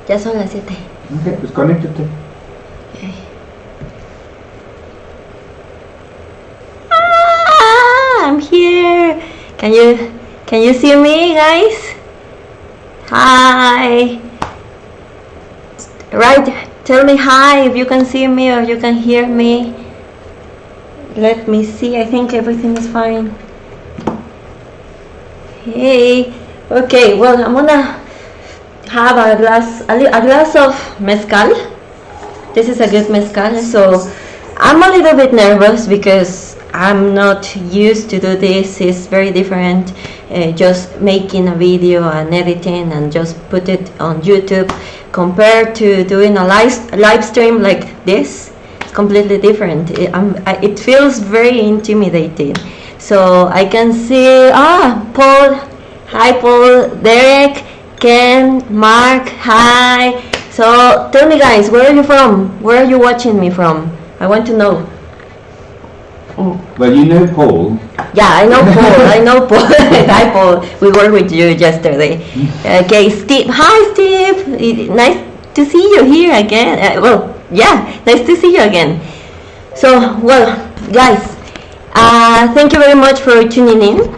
Ya son las 7. Ok, pues conéctate. Okay. I'm here. Can you see me, guys? Hi. Right, tell me hi if you can see me or you can hear me. Let me see. I think everything is fine. Hey. Okay, well, I'm gonna have a glass of mezcal. This is a good mezcal, so I'm a little bit nervous because I'm not used to do this. It's very different, just making a video and editing and just put it on YouTube compared to doing a live stream like this. It's completely different. It feels very intimidating. So I can see Paul. Hi Paul, Derek, Ken, Mark. Hi. So tell me, guys, where are you from? Where are you watching me from? I want to know. Well, you know Paul. Yeah, I know Paul. I know Paul. Hi, Paul. We were with you yesterday. Okay, Steve. Hi, Steve. Nice to see you here again. Nice to see you again. So, well, guys, thank you very much for tuning in.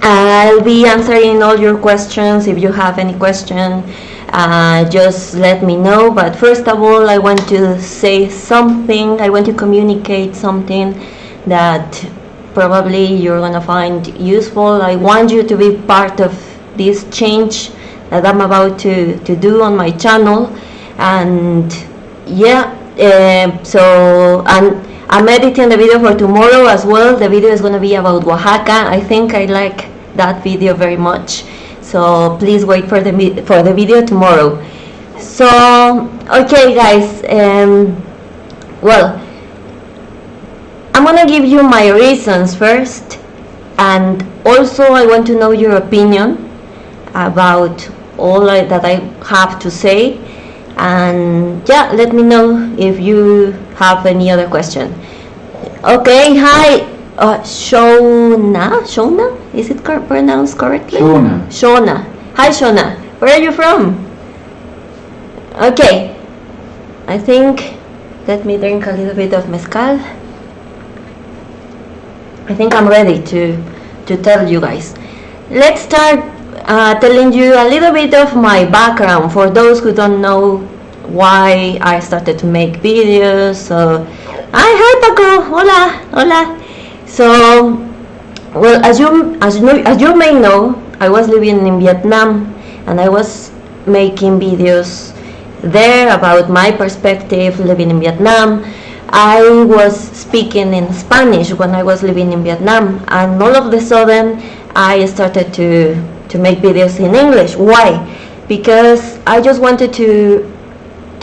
I'll be answering all your questions. If you have any question, just let me know. But first of all, I want to say something. I want to communicate something that probably you're gonna find useful. I want you to be part of this change that I'm about to do on my channel. And so I'm editing the video for tomorrow as well. The video is gonna be about Oaxaca. I think I like that video very much, so please wait for the video tomorrow. So okay, guys, well, I'm gonna give you my reasons first, and also I want to know your opinion about all that I have to say. And yeah, let me know if you have any other question. Okay, hi, Shona, is it pronounced correctly? Shona. Hi, Shona. Where are you from? Okay, I think, let me drink a little bit of mezcal. I think I'm ready to tell you guys. Let's start telling you a little bit of my background for those who don't know why I started to make videos. So, hi Paco, hola. So, well, as you may know, I was living in Vietnam, and I was making videos there about my perspective living in Vietnam. I was speaking in Spanish when I was living in Vietnam, and all of a sudden I started to make videos in English. Why? Because I just wanted to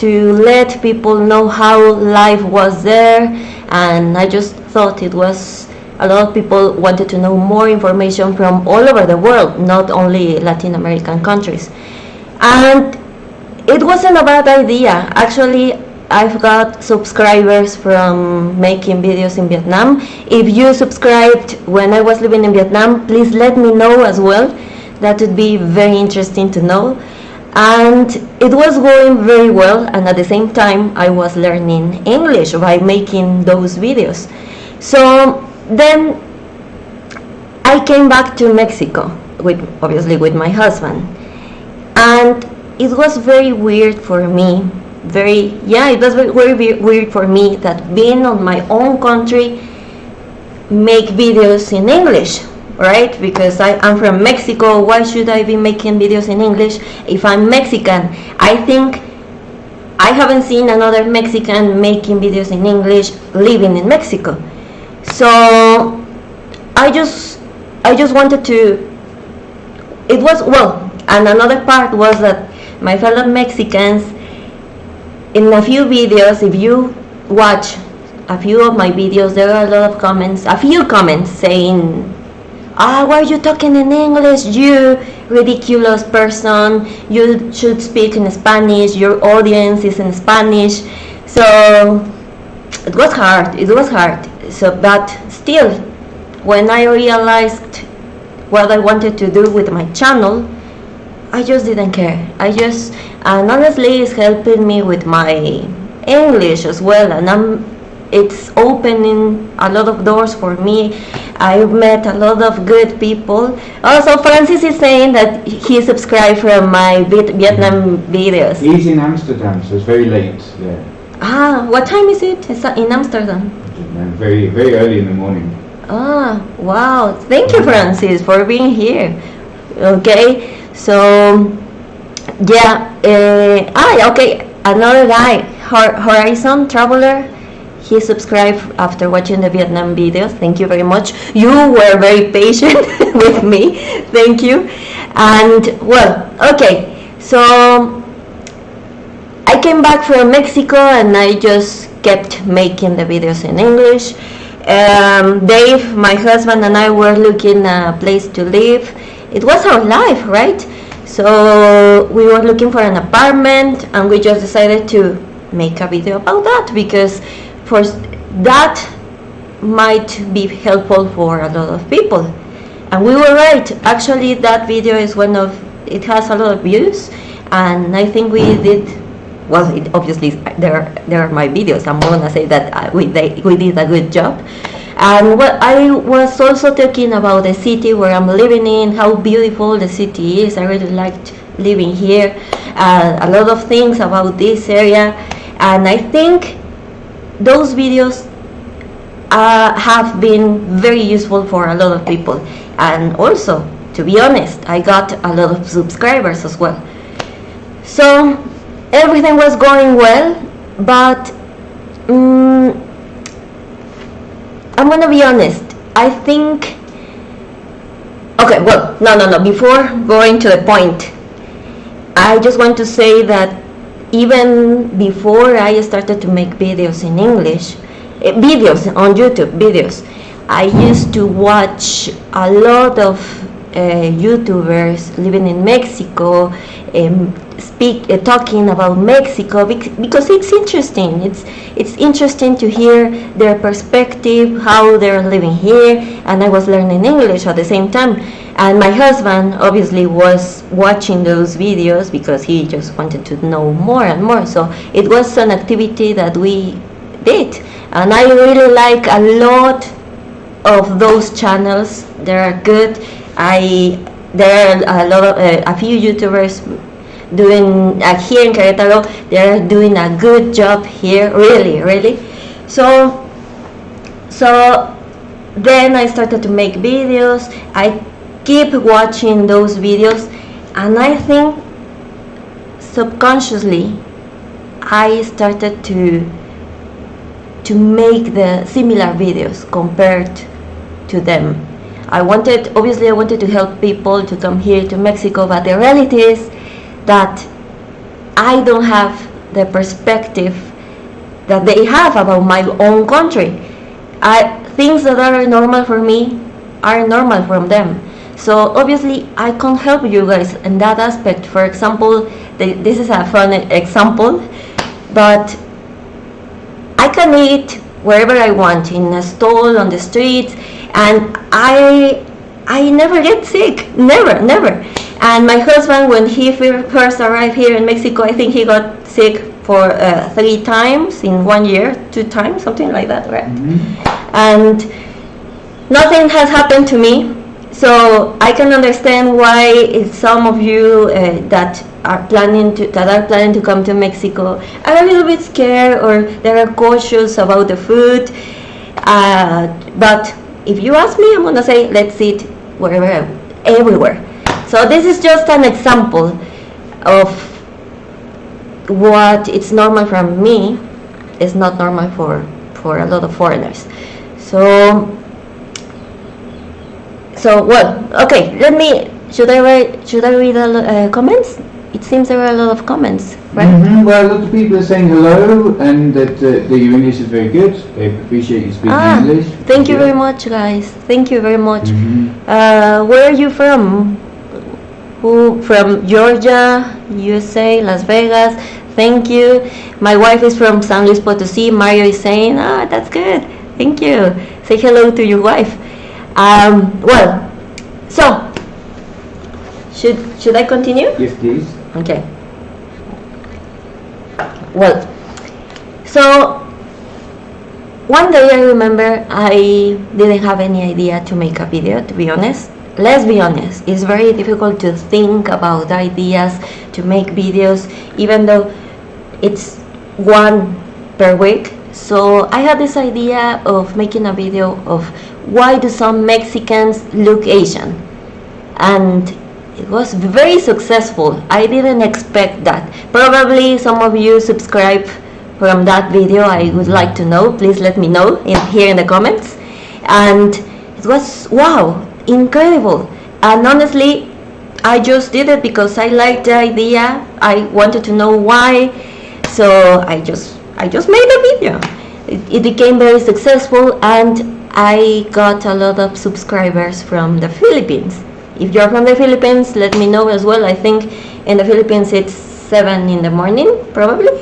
let people know how life was there, and I just thought it was a lot of people wanted to know more information from all over the world, not only Latin American countries. And it wasn't a bad idea. Actually, I've got subscribers from making videos in Vietnam. If you subscribed when I was living in Vietnam, please let me know as well. That would be very interesting to know. And it was going very well, and at the same time I was learning English by making those videos. So then I came back to Mexico, obviously with my husband, and it was very weird for me. It was very weird for me that being on my own country, make videos in English, right? Because I'm from Mexico. Why should I be making videos in English if I'm Mexican? I think I haven't seen another Mexican making videos in English living in Mexico. So I just wanted to. It was, well, and another part was that my fellow Mexicans, in a few videos, if you watch a few of my videos, there are a few comments saying, why are you talking in English, you ridiculous person, you should speak in Spanish, your audience is in Spanish. So it was hard. So, but still, when I realized what I wanted to do with my channel, I just didn't care. And honestly, it's helping me with my English as well, and it's opening a lot of doors for me. I've met a lot of good people. Also, Francis is saying that he subscribed from my Vietnam videos. He's in Amsterdam, so it's very late. Yeah, What time is it? It's in Amsterdam. very very early in the morning. Wow. Thank you, Francis, for being here. Okay, so yeah. Okay. Another guy, Horizon Traveler. He subscribed after watching the Vietnam videos. Thank you very much. You were very patient with me. Thank you. And well, okay. So I came back from Mexico and I just kept making the videos in English. Dave, my husband, and I were looking a place to live. It was our life, right? So we were looking for an apartment and we just decided to make a video about that because for that might be helpful for a lot of people. And we were right. Actually, that video is it has a lot of views, and I think we did well. Obviously there are my videos. I'm gonna say that we did a good job. And what I was also talking about the city where I'm living in, how beautiful the city is. I really liked living here. A lot of things about this area, and I think those videos have been very useful for a lot of people. And also, to be honest, I got a lot of subscribers as well. So everything was going well, but I'm gonna be honest. I think. Okay, well, no. Before going to the point, I just want to say that even before I started to make videos in English, videos on YouTube, I used to watch a lot of YouTubers living in Mexico, talking about Mexico because it's interesting. It's interesting to hear their perspective, how they're living here, and I was learning English at the same time. And my husband obviously was watching those videos because he just wanted to know more and more. So it was an activity that we did, and I really like a lot of those channels. They're good. There are a few YouTubers doing here in Querétaro. They're doing a good job here, really. So then I started to make videos. I keep watching those videos, and I think subconsciously I started to make the similar videos compared to them. I wanted to help people to come here to Mexico, but the reality is that I don't have the perspective that they have about my own country. Things that are normal for me are normal from them. So obviously I can't help you guys in that aspect. For example, this is a fun example, but I can eat wherever I want, in a stall, on the streets, and I never get sick, never. And my husband, when he first arrived here in Mexico, I think he got sick for 3 times in 1 year, 2 times, something like that, right? Mm-hmm. And nothing has happened to me. So I can understand why some of you that are planning to come to Mexico are a little bit scared, or they are cautious about the food. But if you ask me, I'm gonna say let's eat everywhere. So this is just an example of what it's normal for me is not normal for a lot of foreigners. So well, okay. Should I read the comments? It seems there are a lot of comments, right? Mm-hmm. Well, a lot of people are saying hello and that your English is very good. They appreciate you speaking English. Thank you very much, guys. Thank you very much. Mm-hmm. Where are you from? Who from? Georgia, USA, Las Vegas. Thank you. My wife is from San Luis Potosí. Mario is saying, that's good. Thank you. Say hello to your wife. Well, so Should I continue? Yes, please. Okay. Well, so one day I remember I didn't have any idea to make a video, to be honest. Let's be honest, it's very difficult to think about ideas to make videos, even though it's one per week. So I had this idea of making a video of why do some Mexicans look Asian, and it was very successful. I didn't expect that. Probably some of you subscribe from that video. I would like to know. Please let me know here in the comments. And it was, wow, incredible. And honestly, I just did it because I liked the idea. I wanted to know why. So I just made a video. It became very successful, and I got a lot of subscribers from the Philippines. If you're from the Philippines, let me know as well. I think in the Philippines it's 7 in the morning, probably.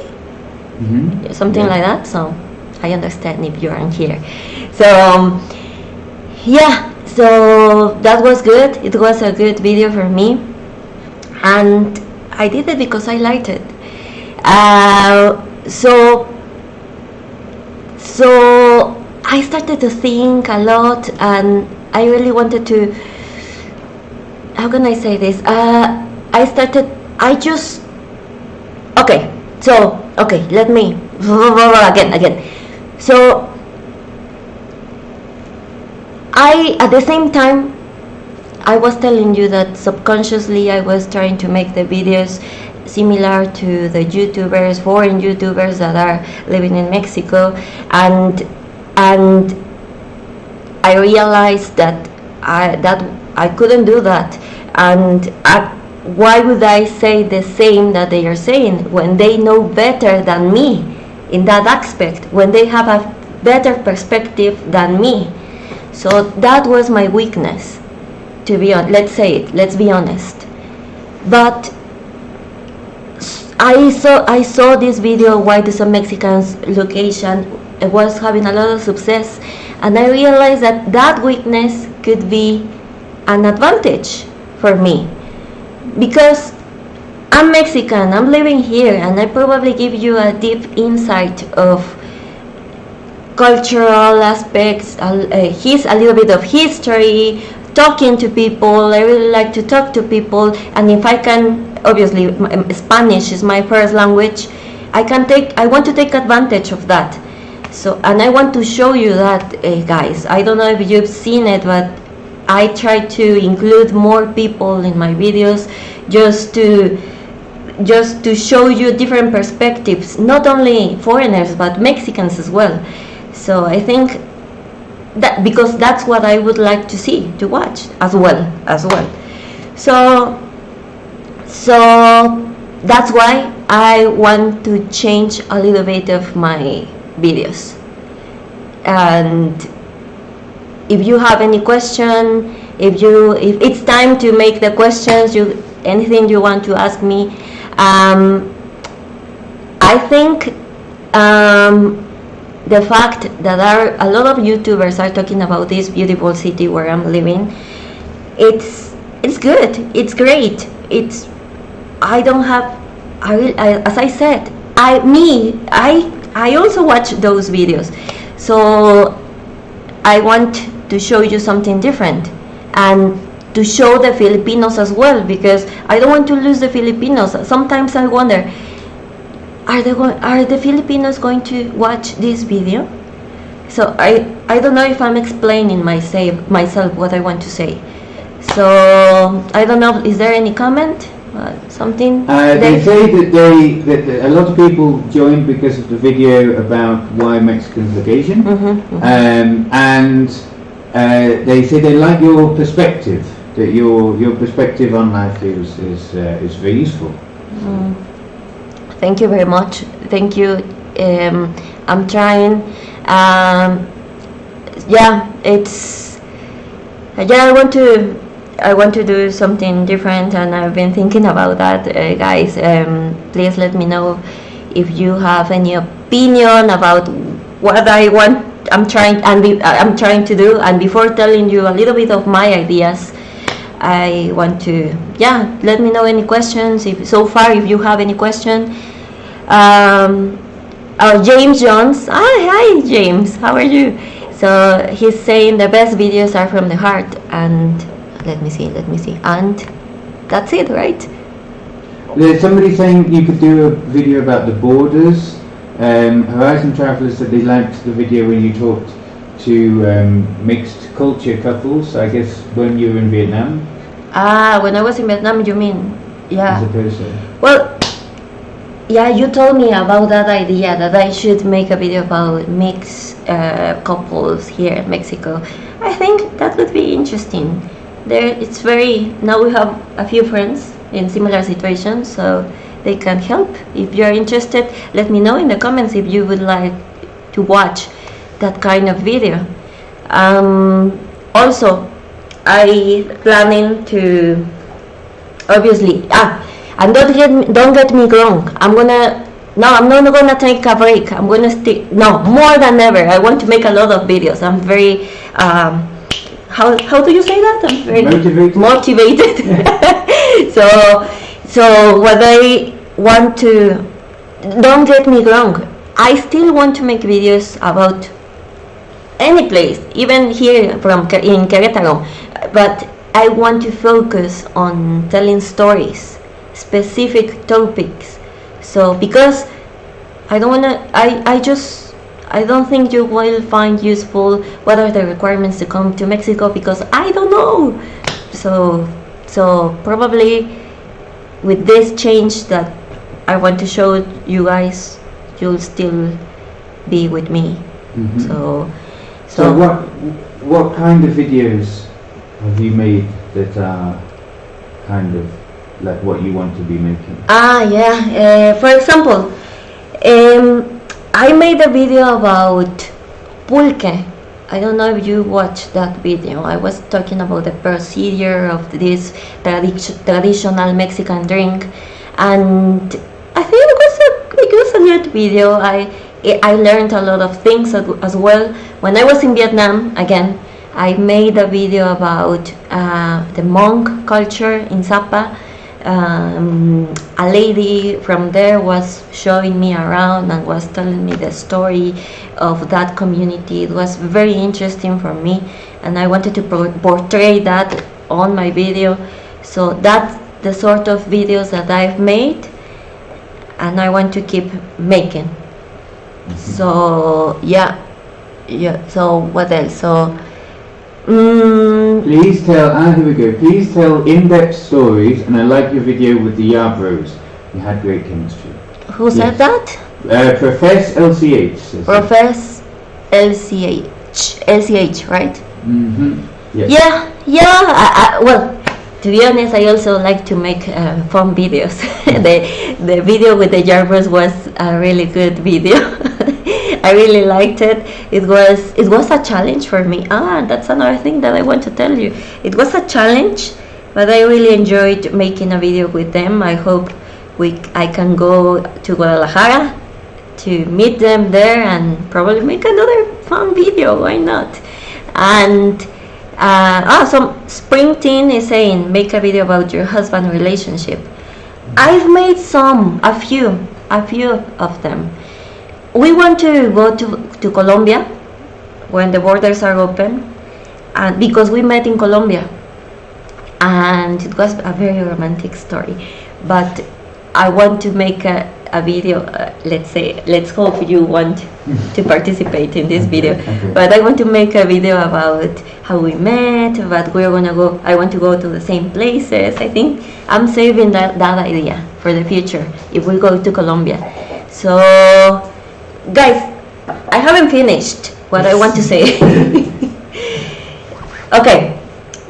Something like that. So I understand if you aren't here. So yeah, so that was good. It was a good video for me, and I did it because I liked it. So I started to think a lot, and I really wanted to, how can I say this? Let me, again. So, at the same time, I was telling you that subconsciously I was trying to make the videos similar to the YouTubers, foreign YouTubers that are living in Mexico, and I realized that I couldn't do that, and why would I say the same that they are saying when they know better than me in that aspect, when they have a better perspective than me? So that was my weakness, to be honest. Let's be honest. But I saw this video, why do some Mexicans look Asian. It was having a lot of success, and I realized that weakness could be an advantage for me, because I'm Mexican, I'm living here, and I probably give you a deep insight of cultural aspects, a little bit of history, talking to people. I really like to talk to people, and if I can, obviously Spanish is my first language, I want to take advantage of that. So, and I want to show you that, guys. I don't know if you've seen it, but I try to include more people in my videos, just to show you different perspectives, not only foreigners but Mexicans as well. So I think that, because that's what I would like to see, to watch as well. So that's why I want to change a little bit of my videos. And if you have any question, if it's time to make the questions, anything you want to ask me, I think the fact that a lot of YouTubers are talking about this beautiful city where I'm living, it's good, it's great. As I said, I also watch those videos, so I want to show you something different, and to show the Filipinos as well, because I don't want to lose the Filipinos. Sometimes I wonder, are the Filipinos going to watch this video? So I don't know if I'm explaining myself what I want to say. So I don't know, is there any comment? Something? They say that a lot of people joined because of the video about why Mexicans look Asian, and they say they like your perspective, that your perspective on life is very useful. Thank you very much. Thank you. I'm trying. I want to do something different, and I've been thinking about that, guys. Please let me know if you have any opinion about what I'm trying to do. And before telling you a little bit of my ideas, I want to, let me know any questions. If you have any question. James Jones. Hi James, how are you? So he's saying the best videos are from the heart, and let me see, and that's it, right? There's somebody saying you could do a video about the borders. Horizon Travelers said they liked the video when you talked to mixed culture couples, I guess when you were in Vietnam. When I was in Vietnam, you mean? Yeah. I suppose so. Well, yeah, you told me about that idea that I should make a video about mixed couples here in Mexico. I think that would be interesting. Now we have a few friends in similar situations, so they can help. If you're interested, let me know in the comments if you would like to watch that kind of video. Also, I planning to obviously and don't get me wrong. I'm not gonna take a break. I'm gonna stick. No, more than ever. I want to make a lot of videos. I'm very how do you say that? I'm very motivated. So what I want to, don't get me wrong, I still want to make videos about any place, even here in Querétaro, but I want to focus on telling stories, specific topics. So because I don't wanna, I don't think you will find useful what are the requirements to come to Mexico, because I don't know. So probably with this change that I want to show you guys, you'll still be with me. Mm-hmm. So what kind of videos have you made that are kind of like what you want to be making? For example, I made a video about pulque. I don't know if you watched that video. I was talking about the procedure of this traditional Mexican drink, and I think it was a good video. I learned a lot of things as well. When I was in Vietnam, again, I made a video about the monk culture in Sapa. A lady from there was showing me around and was telling me the story of that community. It was very interesting for me, and I wanted to portray that on my video. So that's the sort of videos that I've made, and I want to keep making. Mm-hmm. So so what else? Please tell, here we go. Please tell in-depth stories, and I like your video with the Yarbros. You had great chemistry. Who said that? Profess LCH. Profess LCH, right? Mm-hmm. Yes. Yeah. Well, to be honest, I also like to make fun videos. the video with the Yarbros was a really good video. I really liked it. It was a challenge for me. That's another thing that I want to tell you. It was a challenge, but I really enjoyed making a video with them. I hope I can go to Guadalajara to meet them there and probably make another fun video. Why not? And so Spring Teen is saying, make a video about your husband relationship. I've made a few of them. We want to go to Colombia when the borders are open, and because we met in Colombia, and it was a very romantic story. But I want to make a video. Let's hope you want to participate in this video. Okay. But I want to make a video about how we met. But we're gonna go. I want to go to the same places. I think I'm saving that idea for the future if we go to Colombia. So, guys, I haven't finished what I want to say. Okay,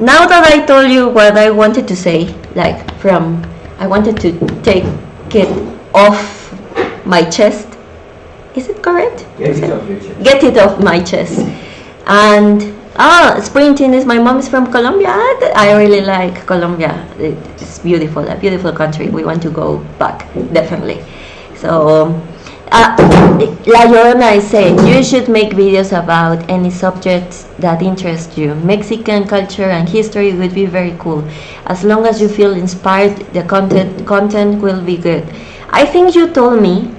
now that I told you what I wanted to say, I wanted to take it off my chest. Is it correct? Get it off your chest. Get it off my chest. And Spring Teen is my mom is from Colombia. I really like Colombia. It's beautiful, a beautiful country. We want to go back, definitely. So La Llorona is saying you should make videos about any subjects that interest you. Mexican culture and history would be very cool. As long as you feel inspired, the content will be good. I think you told me.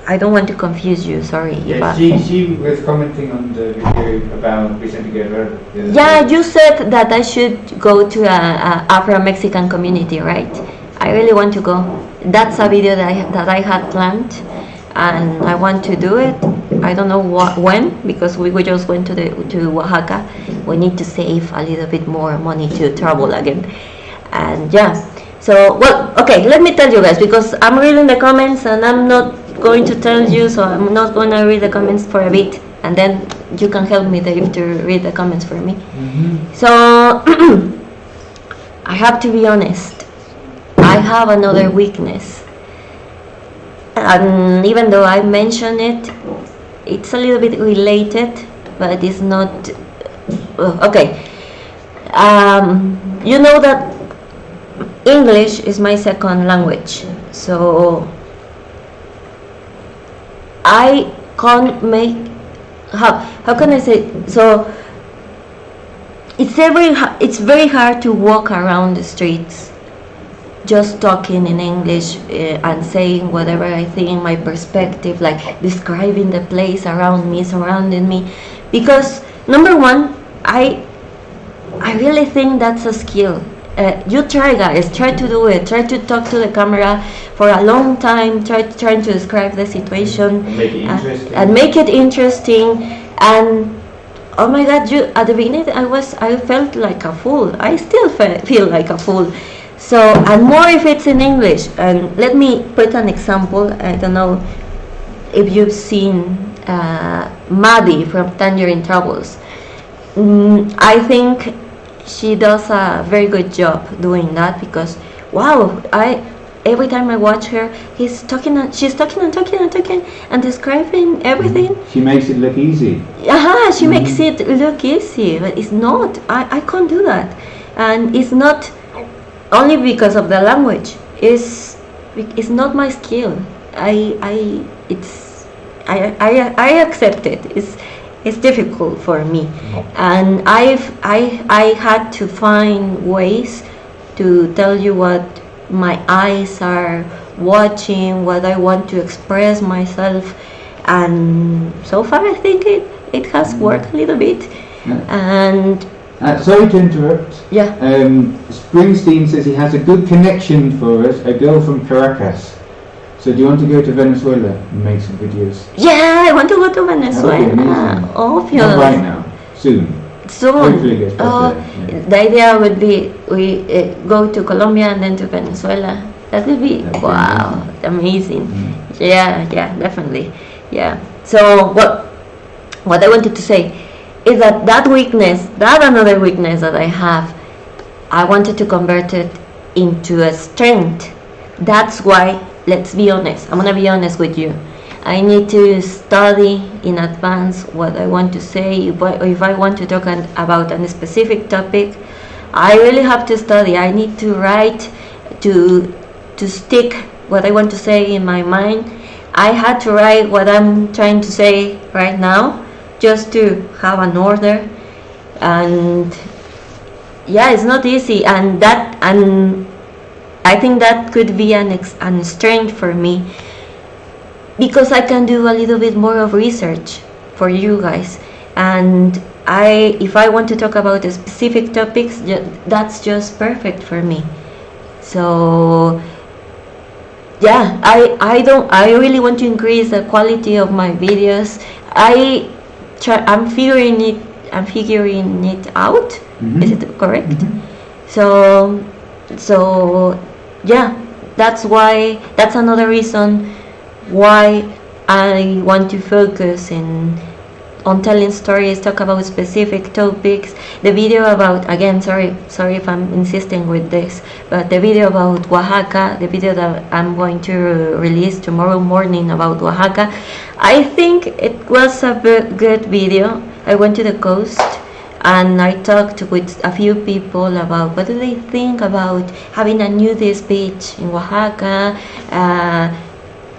I don't want to confuse you. Sorry. Yeah, she was commenting on the video about Vicente Guerrero. Yeah, you said that I should go to a Afro-Mexican community, right? I really want to go. That's a video that I had planned, and I want to do it. I don't know when, because we just went to Oaxaca. We need to save a little bit more money to travel again, and yeah. So well, okay. Let me tell you guys, because I'm reading the comments and I'm not going to tell you, so I'm not going to read the comments for a bit, and then you can help me, Dave, to read the comments for me. So I have to be honest. I have another weakness, and even though I mention it, it's a little bit related, but it's not okay. You know that English is my second language, so I can't make how can I say, so it's very hard to walk around the streets just talking in English and saying whatever I think, my perspective, like describing the place around me, surrounding me, because number one, I really think that's a skill. You try, guys, try to do it, try to talk to the camera for a long time, trying to describe the situation and make it interesting. And oh my god, at the beginning I felt like a fool. I still feel like a fool. So, and more if it's in English. And let me put an example. I don't know if you've seen Maddie from Tangerine Travels. I think she does a very good job doing that, because wow, every time I watch her, she's talking and talking and describing everything. She makes it look easy. She makes it look easy, but it's not. I can't do that, and it's not only because of the language. It's not my skill. I accept it. It's difficult for me, and I had to find ways to tell you what my eyes are watching, what I want to express myself, and so far I think it has worked a little bit. And sorry to interrupt. Yeah. Springsteen says he has a good connection for us, a girl from Caracas. So do you want to go to Venezuela and make some videos? Yeah, I want to go to Venezuela. Obvious. Not right now. Soon. Hopefully it gets better. The idea would be we go to Colombia and then to Venezuela. That would be amazing. Yeah, definitely. Yeah. So what I wanted to say is that weakness, that another weakness that I have, I wanted to convert it into a strength. That's why, let's be honest, I'm gonna be honest with you, I need to study in advance what I want to say. If I want to talk about a specific topic, I really have to study. I need to write to stick what I want to say in my mind. I had to write what I'm trying to say right now, just to have an order. And yeah, it's not easy, and I think that could be an strength for me, because I can do a little bit more of research for you guys, and if I want to talk about specific topics, that's just perfect for me. So yeah, I really want to increase the quality of my videos. I'm figuring it out. Mm-hmm. Is it correct? Mm-hmm. So yeah, that's another reason why I want to focus on telling stories, talk about specific topics. The video about, again, sorry if I'm insisting with this, but the video about Oaxaca, the video that I'm going to release tomorrow morning about Oaxaca, I think it was a good video. I went to the coast and I talked with a few people about what do they think about having a nudist beach in Oaxaca.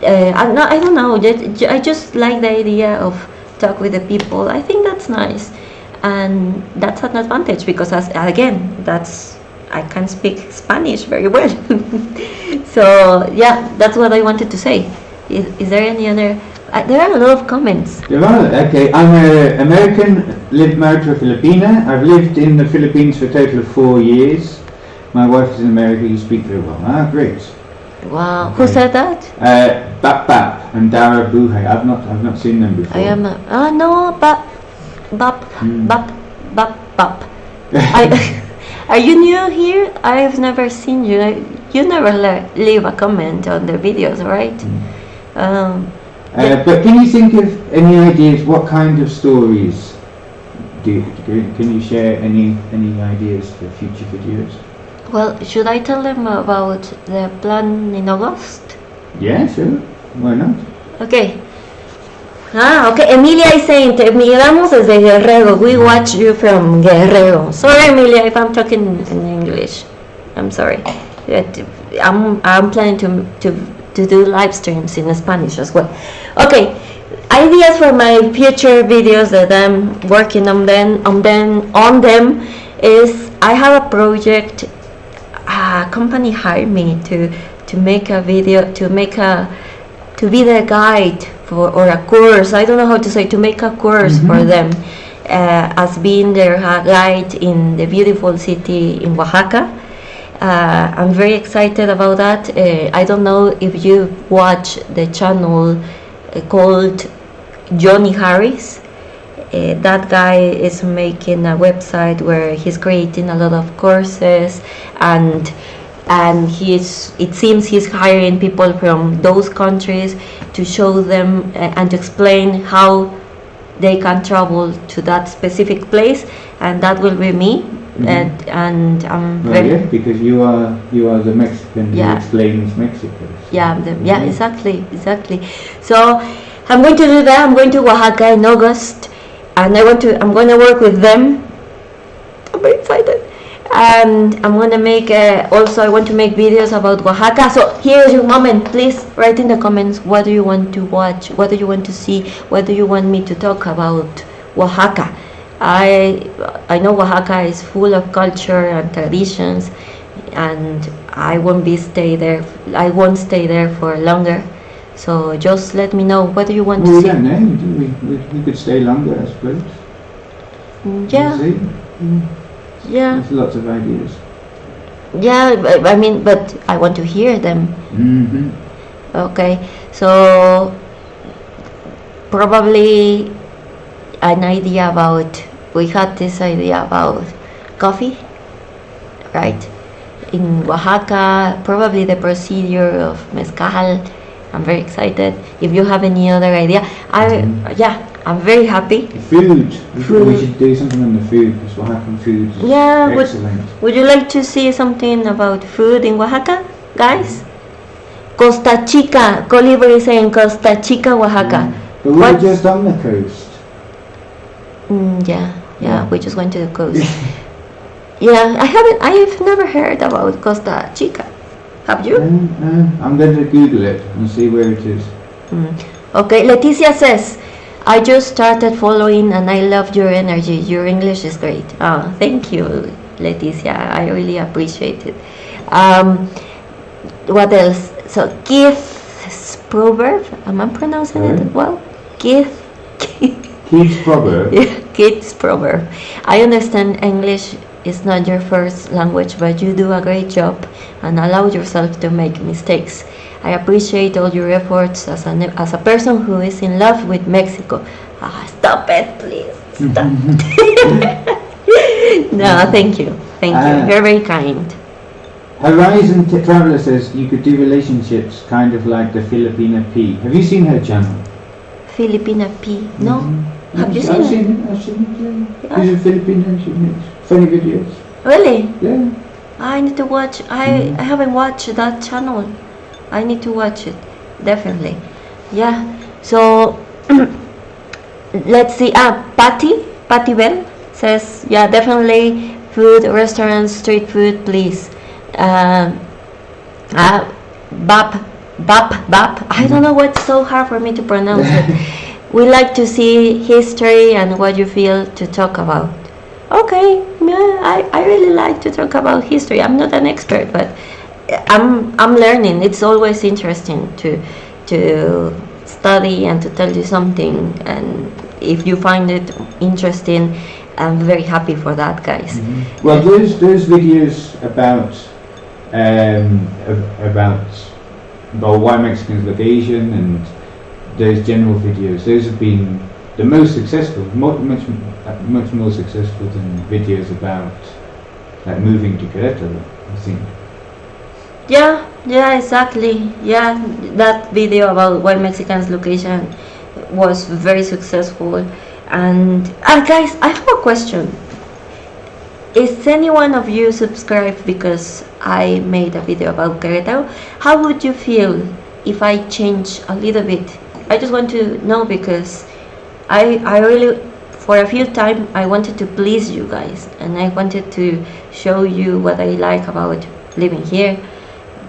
I don't know. I just like the idea of talk with the people. I think that's nice, and that's an advantage because, again, I can speak Spanish very well. So yeah, that's what I wanted to say. Is there any other? There are a lot of comments. There are. Okay, I'm an American, married to a Filipina. I've lived in the Philippines for a total of 4 years. My wife is in America. You speak very well. Ah, great. Wow, who said that? Bap Bap and Dara Buhay. I've not seen them before. I am. No, Bap. Are you new here? I've never seen you. You never leave a comment on the videos, right? But can you think of any ideas? What kind of stories can you share? Any ideas for future videos? Well, should I tell them about the plan in August? Yeah, sure. Why not? Okay. Okay. Emilia is saying, te miramos desde Guerrero. We watch you from Guerrero. Sorry, Emilia, if I'm talking in English. I'm sorry. I'm planning to do live streams in Spanish as well. Okay. Ideas for my future videos that I'm working on them is I have a project. A company hired me to make a video, to be the guide for, or a course, I don't know how to say, to make a course for them as being their guide in the beautiful city in Oaxaca. I'm very excited about that. I don't know if you watch the channel called Johnny Harris. That guy is making a website where he's creating a lot of courses, and it seems he's hiring people from those countries to show them and to explain how they can travel to that specific place, and that will be me. And I'm very because you are the Mexican who explains Mexico. So. Exactly. So I'm going to do that. I'm going to Oaxaca in August. And I'm going to work with them. I'm very excited. And I'm going to make, also I want to make videos about Oaxaca. So here's your moment. Please write in the comments, what do you want to watch? What do you want to see? What do you want me to talk about Oaxaca? I know Oaxaca is full of culture and traditions, and I won't stay there for longer. So just let me know, what do you want to see? We don't know, we could stay longer, I suppose. Yeah. Yeah. There's lots of ideas. Yeah, I mean, but I want to hear them. Okay, so probably we had this idea about coffee, right? In Oaxaca, probably the procedure of mezcal. I'm very excited. If you have any other idea, I'm very happy. Food. We should do something on the food, because Oaxacan food is excellent. Would you like to see something about food in Oaxaca, guys? Costa Chica, Colibri is saying Costa Chica, Oaxaca. But we're just on the coast. We just went to the coast. I've never heard about Costa Chica. Have you? I'm going to Google it and see where it is. Okay, Leticia says, I just started following and I love your energy. Your English is great. Thank you, Leticia. I really appreciate it. What else? So, Keith's proverb. Am I pronouncing it well? Keith's proverb. Keith's proverb. I understand English is not your first language, but you do a great job and allow yourself to make mistakes. I appreciate all your efforts as a person who is in love with Mexico. Stop it, please. Stop. No, thank you. You're very kind. Horizon Traveller says you could do relationships kind of like the Filipina P. Have you seen her channel? Filipina P? No. Have you seen it? I've seen it. She's a Filipina. She makes funny videos. Really? Yeah. I need to watch. I haven't watched that channel. I need to watch it, definitely. Yeah. So let's see. Patty Bell says, yeah, definitely food, restaurants, street food, please. BAP. I don't know what's so hard for me to pronounce it. We like to see history and what you feel to talk about. Okay, yeah, I really like to talk about history. I'm not an expert, but I'm learning. It's always interesting to study and to tell you something. And if you find it interesting, I'm very happy for that, guys. Well, those videos about why Mexicans look Asian and those general videos, those have been the most successful, much more successful than videos about like moving to Querétaro, I think. Yeah, exactly. Yeah, that video about why Mexicans look Asian was very successful. And guys, I have a question. Is any one of you subscribed because I made a video about Querétaro? How would you feel if I change a little bit? I just want to know, because I really, for a few times, I wanted to please you guys, and I wanted to show you what I like about living here,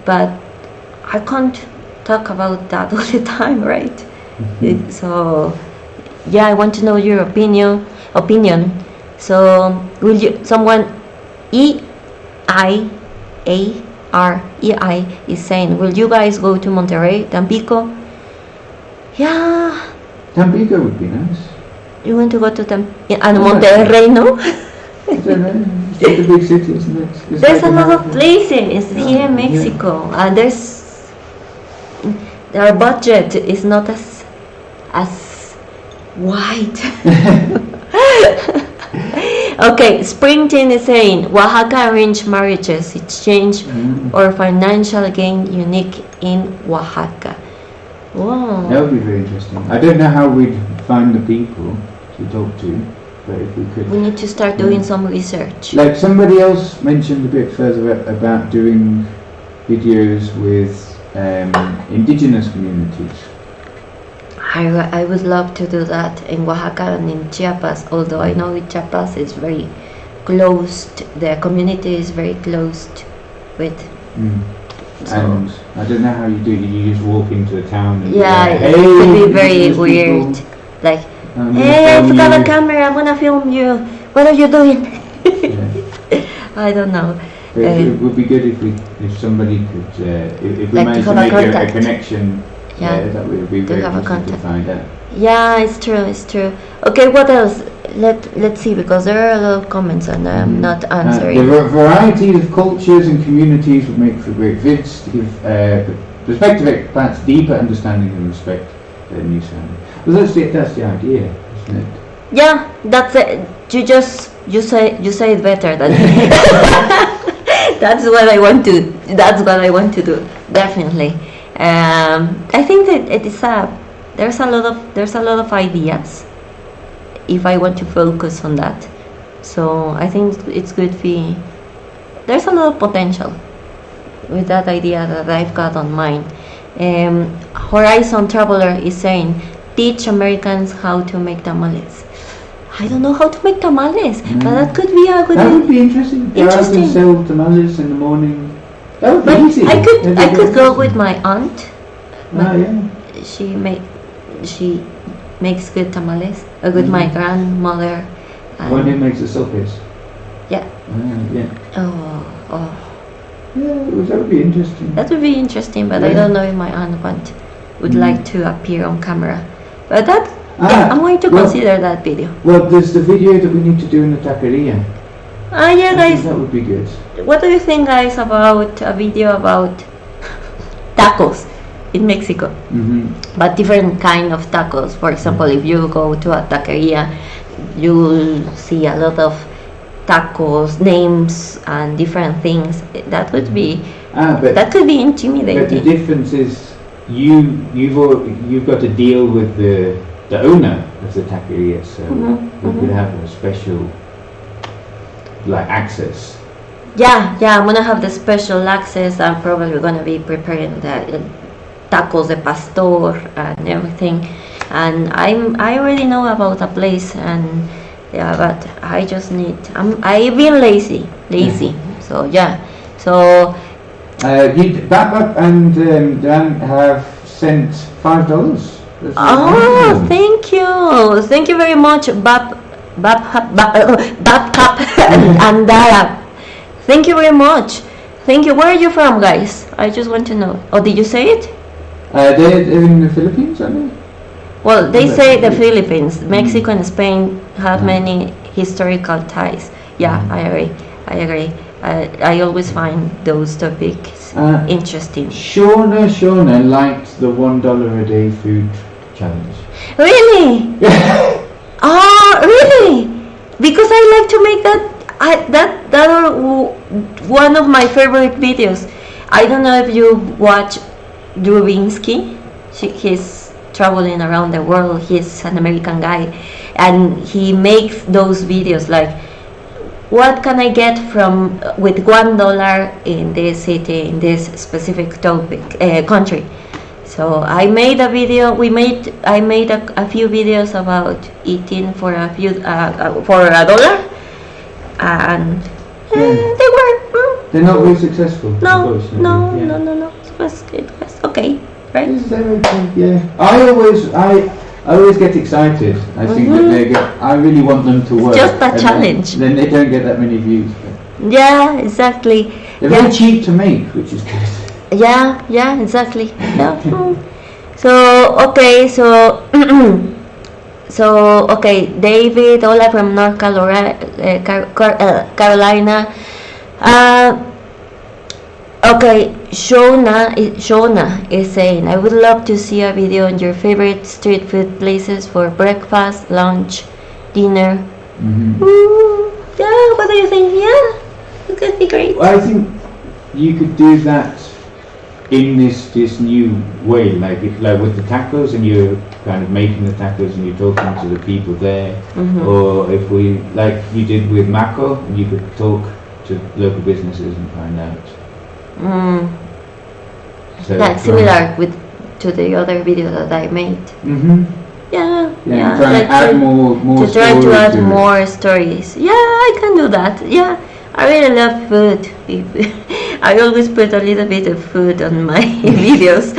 but I can't talk about that all the time, right? So yeah, I want to know your opinion. So will you, someone EIAREI is saying, will you guys go to Monterrey, Tampico? Yeah. Tampico would be nice. You want to go to Monterrey, no? I don't know. It's like a big city, isn't it? It's There's like a lot of places here in Mexico, and their budget is not as wide. Okay, Springton is saying Oaxaca arranged marriages, exchange or financial gain unique in Oaxaca. Wow. That would be very interesting. I don't know how we'd find the people to talk to, but if we could. We need to start doing some research. Like somebody else mentioned a bit further about doing videos with indigenous communities. I would love to do that in Oaxaca and in Chiapas, although I know Chiapas is very closed, the community is very closed with. So and I don't know how you do it, you just walk into the town and it could be very weird. People. Like, hey, I forgot a camera, I'm gonna film you. What are you doing? I don't know. It would be good if somebody could, if we like managed to make a connection. Yeah, that would be very interesting to find out. Yeah, it's true. Okay, what else? Let's see, because there are a lot of comments and I'm not answering. The variety of cultures and communities would make for great vids to give prospective expats deeper understanding and respect their new family. Well, that's the idea, isn't it? Yeah, that's it. You say it better than me. That's what I want to do. Definitely. I think that it is there's a lot of ideas if I want to focus on that. So I think it's good. There's a lot of potential with that idea that I've got on mind. Horizon Traveler is saying, teach Americans how to make tamales. I don't know how to make tamales, but that could be a good. That would be interesting. Rather than sell tamales in the morning. That would be easy. I could go with my aunt. Yeah. She makes good tamales. With my grandmother. One who makes the sopes. Yeah. Yeah. Oh. Yeah, that would be interesting. That would be interesting, but I don't know if my aunt would like to appear on camera. But I'm going to consider that video. Well, there's the video that we need to do in the taqueria. Yeah, guys. That would be good. What do you think, guys, about a video about tacos in Mexico? But different kind of tacos. For example, if you go to a taqueria, you'll see a lot of tacos, names, and different things. That would be that could be intimidating. But the difference is you've got to deal with the owner of the taqueria, so we could have a special access. Yeah, I'm gonna have the special access. I'm probably gonna be preparing the tacos de pastor and everything. And I already know about a place, and but I just need. I've been lazy. So yeah. So Bap and Dan have sent $5. Oh, thank you very much, Babkap and Dara. Thank you very much. Thank you. Where are you from, guys? I just want to know. Oh, did you say it? They're in the Philippines, aren't they? Well, they say the Philippines, Mexico, and Spain have many historical ties. Yeah, I agree. I always find those topics interesting. Shauna liked the $1 a day food challenge. Really? Oh, really? Because I like to make that. That are one of my favorite videos. I don't know if you watch Dubinsky. He's traveling around the world. He's an American guy, and he makes those videos like, what can I get from with $1 in this city, in this specific country. So I made a video. I made a few videos about eating for a $1, and they were. They're not very successful. No. It was okay, right? Yeah. I always get excited. I think that I really want them to work. Just a challenge. Then they don't get that many views. Yeah, exactly. They're very cheap to make, which is good. Yeah, exactly. Yeah. So okay, so okay, David, hola from North Carolina. Okay, Shona is saying, I would love to see a video on your favorite street food places for breakfast, lunch, dinner. Yeah, what do you think? Yeah, it could be great. Well, I think you could do that in this new way, like with the tacos, and you're kind of making the tacos and you're talking to the people there, or if we, like you did with Mako, you could talk to local businesses and find out. So that's similar to the other video that I made. Yeah. Try like to add more to try to add it. more stories. Yeah, I can do that. Yeah, I really love food. I always put a little bit of food on my videos.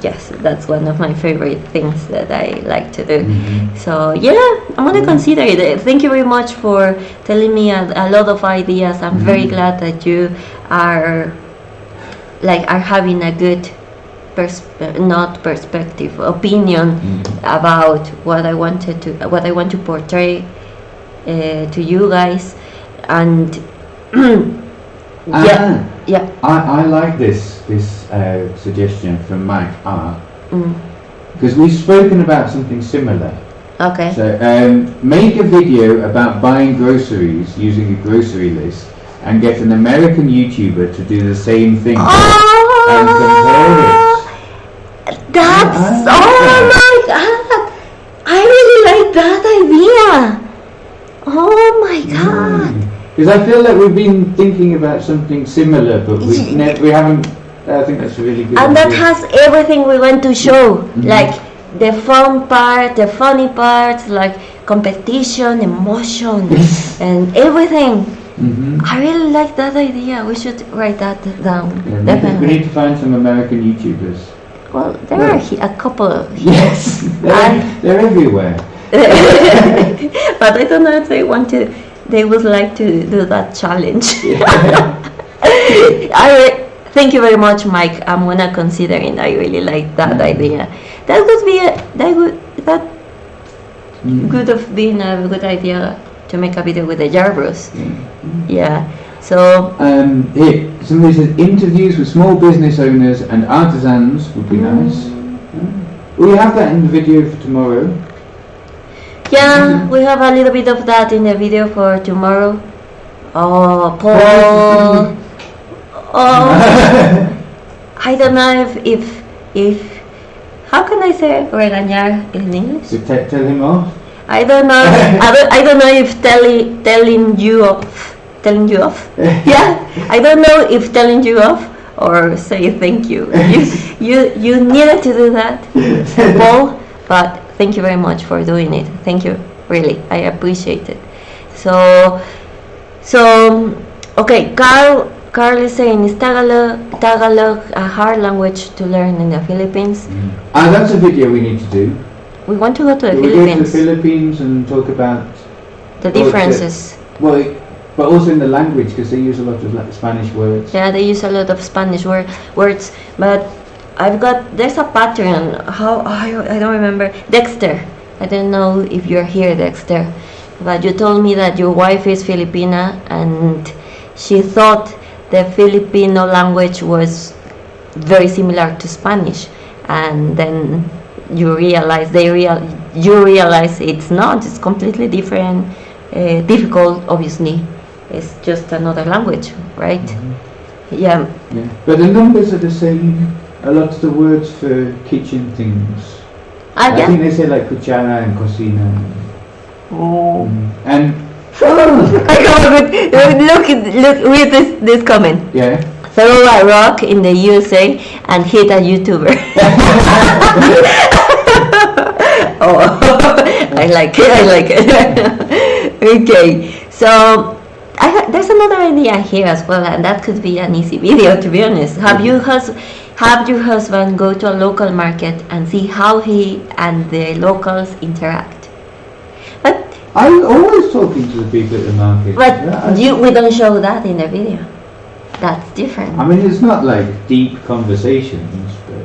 Yes, that's one of my favorite things that I like to do. So yeah, I'm gonna consider it. Thank you very much for telling me a lot of ideas. I'm very glad that you are having a good opinion about what I want to portray to you guys. And I like this suggestion from Mike because we've spoken about something similar. Okay. So make a video about buying groceries using a grocery list and get an American YouTuber to do the same thing and compare it. That's oh my god! I really like that idea. Oh my god! Because I feel like we've been thinking about something similar, but we haven't. I think that's a really good. And idea. that has everything we want to show, like the fun part, the funny part, like competition, emotion, and everything. I really like that idea. We should write that down. Yeah, Definitely. we need to find some American YouTubers. Well, there are a couple. Yes, they're everywhere. But I don't know if they would like to do that challenge. Thank you very much, Mike. I'm gonna consider it. I really like that idea. That could have been a good idea to make a video with the Jarbros. Yeah. So here, somebody says interviews with small business owners and artisans would be nice. We have that in the video for tomorrow. yeah, we have a little bit of that in the video for tomorrow. Oh, Paul. Oh, I don't know if how can I say regañar in English? So tell him off. I don't know. I don't know if telling you off. Yeah, I don't know if telling you off or say thank you. You needed to do that, Paul. But thank you very much for doing it. Thank you, really. I appreciate it. So okay, Carl Carl is saying, is Tagalog a hard language to learn in the Philippines? That's a video we need to do. We want to go to the We'll Philippines. go to the Philippines and talk about The differences. but also in the language, because they use a lot of Spanish words. Yeah, they use a lot of Spanish words, but there's a pattern. I don't remember. Dexter, I don't know if you're here, Dexter, but you told me that your wife is Filipina and she thought the Filipino language was very similar to Spanish, and then you realize it's not. It's completely different. Difficult, obviously. It's just another language, right? Yeah. But the numbers are the same. A lot of the words for kitchen things. I think they say like cuchara and cocina. And look with this comment. yeah. Throw a rock in the USA and hit a YouTuber. Oh, I like it. Okay, so there's another idea here as well, and that could be an easy video, to be honest. Have your husband go to a local market and see how he and the locals interact. But I'm always talking to the people at the market. But we don't show that in the video. That's different. I mean, it's not like deep conversations, but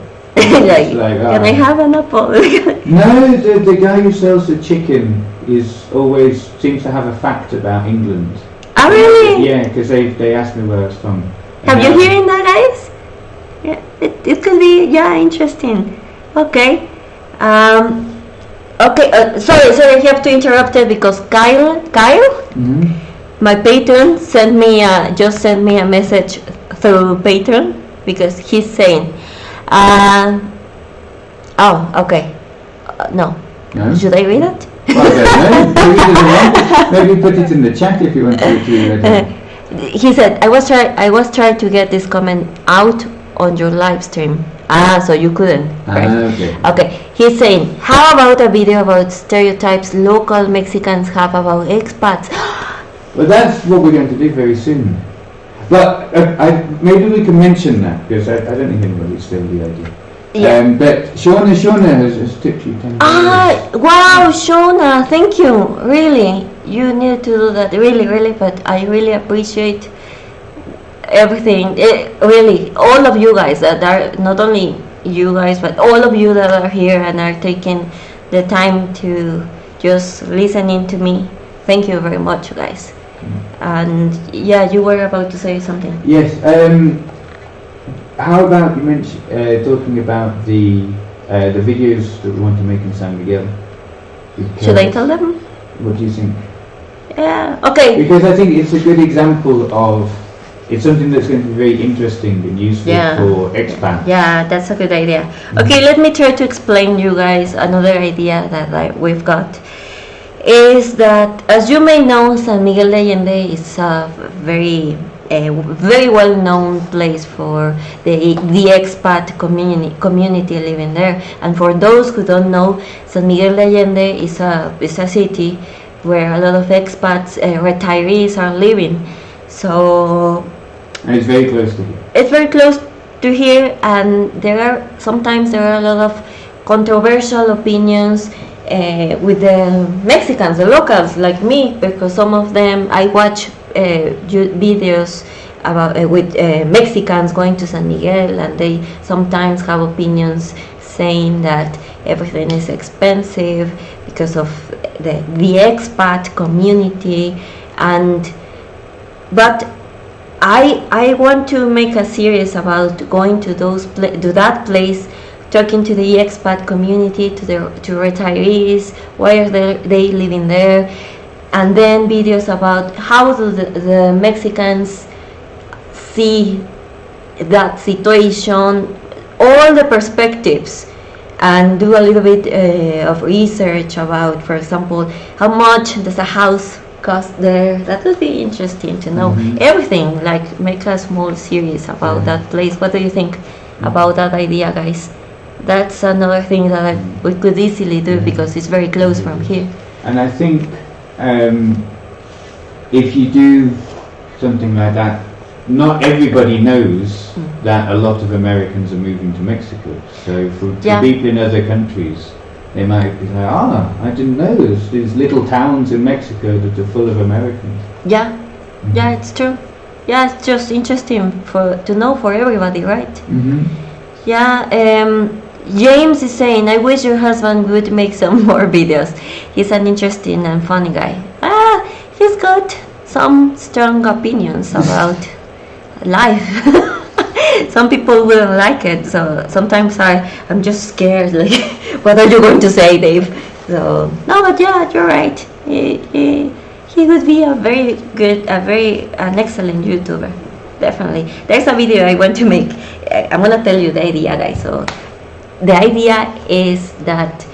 like, can I have an apple? No, the guy who sells the chicken seems to have a fact about England. Oh, really? Yeah, because they asked me where I was from. Have you hearing that, guys? Yeah, it could be interesting. Okay. Okay. Sorry, I have to interrupt it because Kyle, my patron, just sent me a message through Patreon because he's saying, okay, no. Should I read it? Maybe put it in the chat if you want to read it. He said, I was trying to get this comment out on your live stream. So you couldn't. Right? Okay. He's saying, how about a video about stereotypes local Mexicans have about expats? Well, that's what we're going to do very soon. But maybe we can mention that, because I don't think anybody's still the idea. Yeah. But Shauna has tipped you 10 wow, Shauna, thank you. Really, you need to do that. Really, but I really appreciate everything. Really, all of you guys that are, not only you guys, but all of you that are here and are taking the time to just listening to me. Thank you very much, guys. And yeah, you were about to say something. Yes. How about you mentioned talking about the videos that we want to make in San Miguel? Should I tell them? What do you think? Yeah. Okay. Because I think it's a good example of it's something that's going to be very interesting and useful for expats. Yeah, that's a good idea. Okay, let me try to explain you guys another idea that we've got. Is that, as you may know, San Miguel de Allende is a very well-known place for the expat community living there. And for those who don't know, San Miguel de Allende is a city where a lot of expats, retirees are living. So, and it's very close to here. It's very close to here, and sometimes there are a lot of controversial opinions with the Mexicans, the locals like me, because some of them I watch videos about with Mexicans going to San Miguel, and they sometimes have opinions saying that everything is expensive because of the expat community. But I want to make a series about going to that place, talking to the expat community, to retirees, why are they living there, and then videos about how do the Mexicans see that situation, all the perspectives, and do a little bit of research about, for example, how much does a house cost there. That would be interesting to know everything, like make a small series about that place. What do you think about that idea, guys? That's another thing that we could easily do because it's very close from here. And I think if you do something like that, not everybody knows that a lot of Americans are moving to Mexico. So for people in other countries, they might be like, I didn't know there's these little towns in Mexico that are full of Americans. Yeah, yeah, it's true. Yeah, it's just interesting to know for everybody, right? Yeah, James is saying, I wish your husband would make some more videos. He's an interesting and funny guy. He's got some strong opinions about life. Some people wouldn't like it, so sometimes I'm just scared, like, what are you going to say, Dave? So, no, but yeah, you're right. He would be an excellent YouTuber, definitely. There's a video I want to make. I'm gonna tell you the idea, guys. So, the idea is that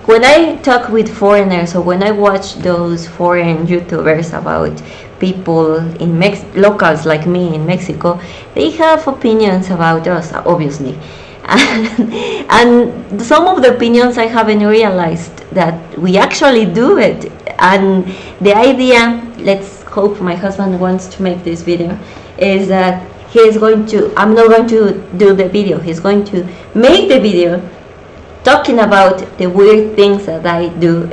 when I talk with foreigners, or when I watch those foreign YouTubers about people in locals like me in Mexico, they have opinions about us, obviously. And some of the opinions I haven't realized that we actually do it. And the idea, let's hope my husband wants to make this video, is that I'm not going to do the video, he's going to make the video talking about the weird things that I do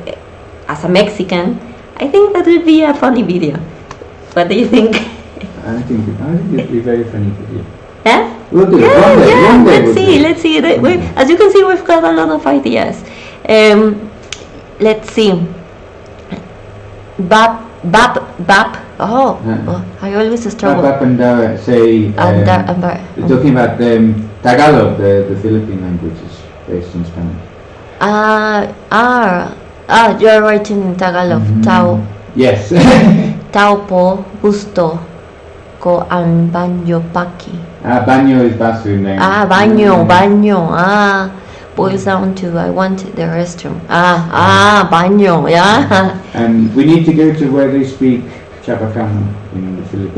as a Mexican. I think that would be a funny video. What do you think? I think it'd be a very funny video. Yeah? We'll do it. One day Let's see. As you can see, we've got a lot of ideas. Let's see. Bap. I always struggle. Bap and say. We're talking about Tagalog, the Philippine language is based on Spanish. You're writing in Tagalog. Tao. Yes. Tao po gusto ko ang banyo paki. Banyo is bathroom name. Banyo. Boils down to I want the restroom. Banyo. Yeah. And we need to go to where they speak Chabacano in the Philippines.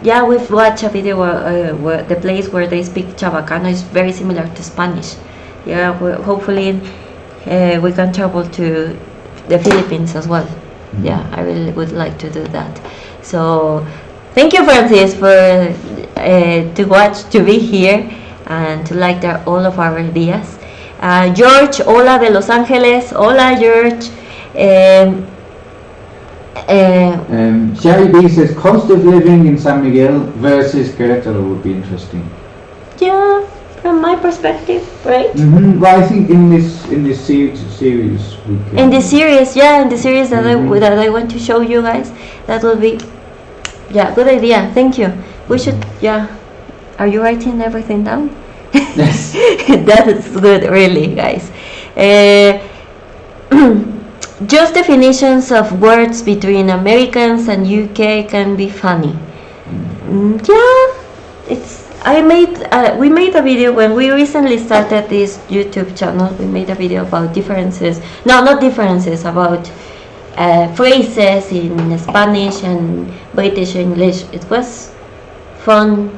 Yeah, we've watched a video where the place where they speak Chabacano is very similar to Spanish. Yeah, hopefully we can travel to the Philippines as well. Yeah, I really would like to do that. So, thank you, Francis, for to be here and to like all of our ideas. George, hola de Los Angeles. Hola, George. Sherry B says cost of living in San Miguel versus Querétaro would be interesting. Yeah, from my perspective, right? Well, I think in this series we can. In the series that I want to show you guys, that will be, good idea. Thank you. We should, Are you writing everything down? Yes. That is good, really, guys. Just definitions of words between Americans and UK can be funny. We made a video when we recently started this YouTube channel. We made a video about differences. No, not differences, about phrases in Spanish and British English. It was fun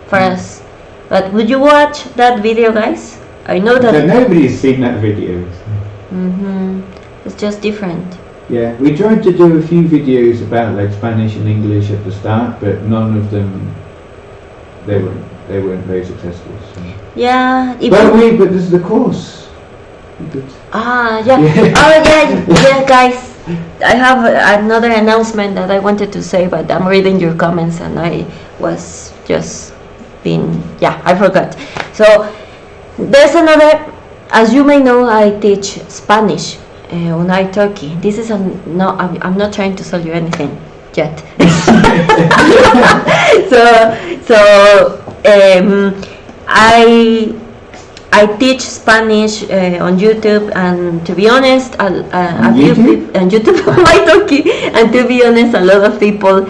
for us. But would you watch that video, guys? I know that nobody's seen that video. It's just different. Yeah, we tried to do a few videos about like Spanish and English at the start, but none of them they weren't very successful. So. Yeah. But this is the course. Yeah, guys. I have another announcement that I wanted to say, but I'm reading your comments and I was just I forgot. So there's another, as you may know, I teach Spanish on Turkey. This is I'm not trying to sell you anything yet. I teach Spanish on YouTube, and to be honest, YouTube on Turkey, and to be honest, a lot of people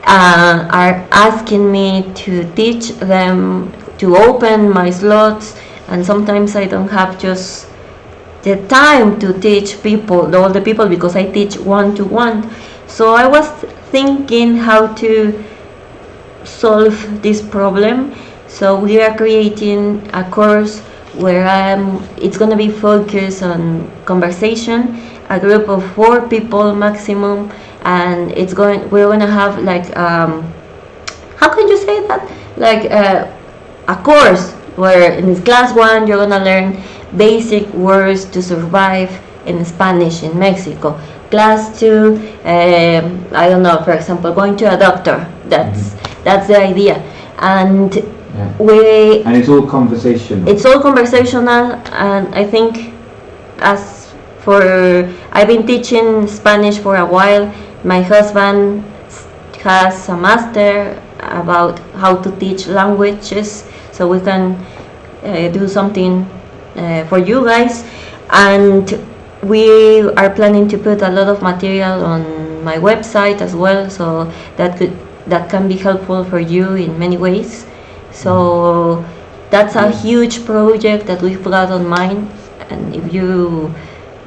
are asking me to teach them, to open my slots, and sometimes I don't have just the time to teach all the people, because I teach one-to-one. So I was thinking how to solve this problem. So we are creating a course where it's going to be focused on conversation, a group of 4 people maximum, and we're going to have like how can you say that? Like a course where in this class 1 you're gonna learn basic words to survive in Spanish in Mexico. Class 2, I don't know, for example, going to a doctor. That's the idea. And and it's all conversational. It's all conversational, and I think as for I've been teaching Spanish for a while. My husband has a master about how to teach languages, so we can do something for you guys. And we are planning to put a lot of material on my website as well, so that can be helpful for you in many ways. So that's a huge project that we've got on mind, and if you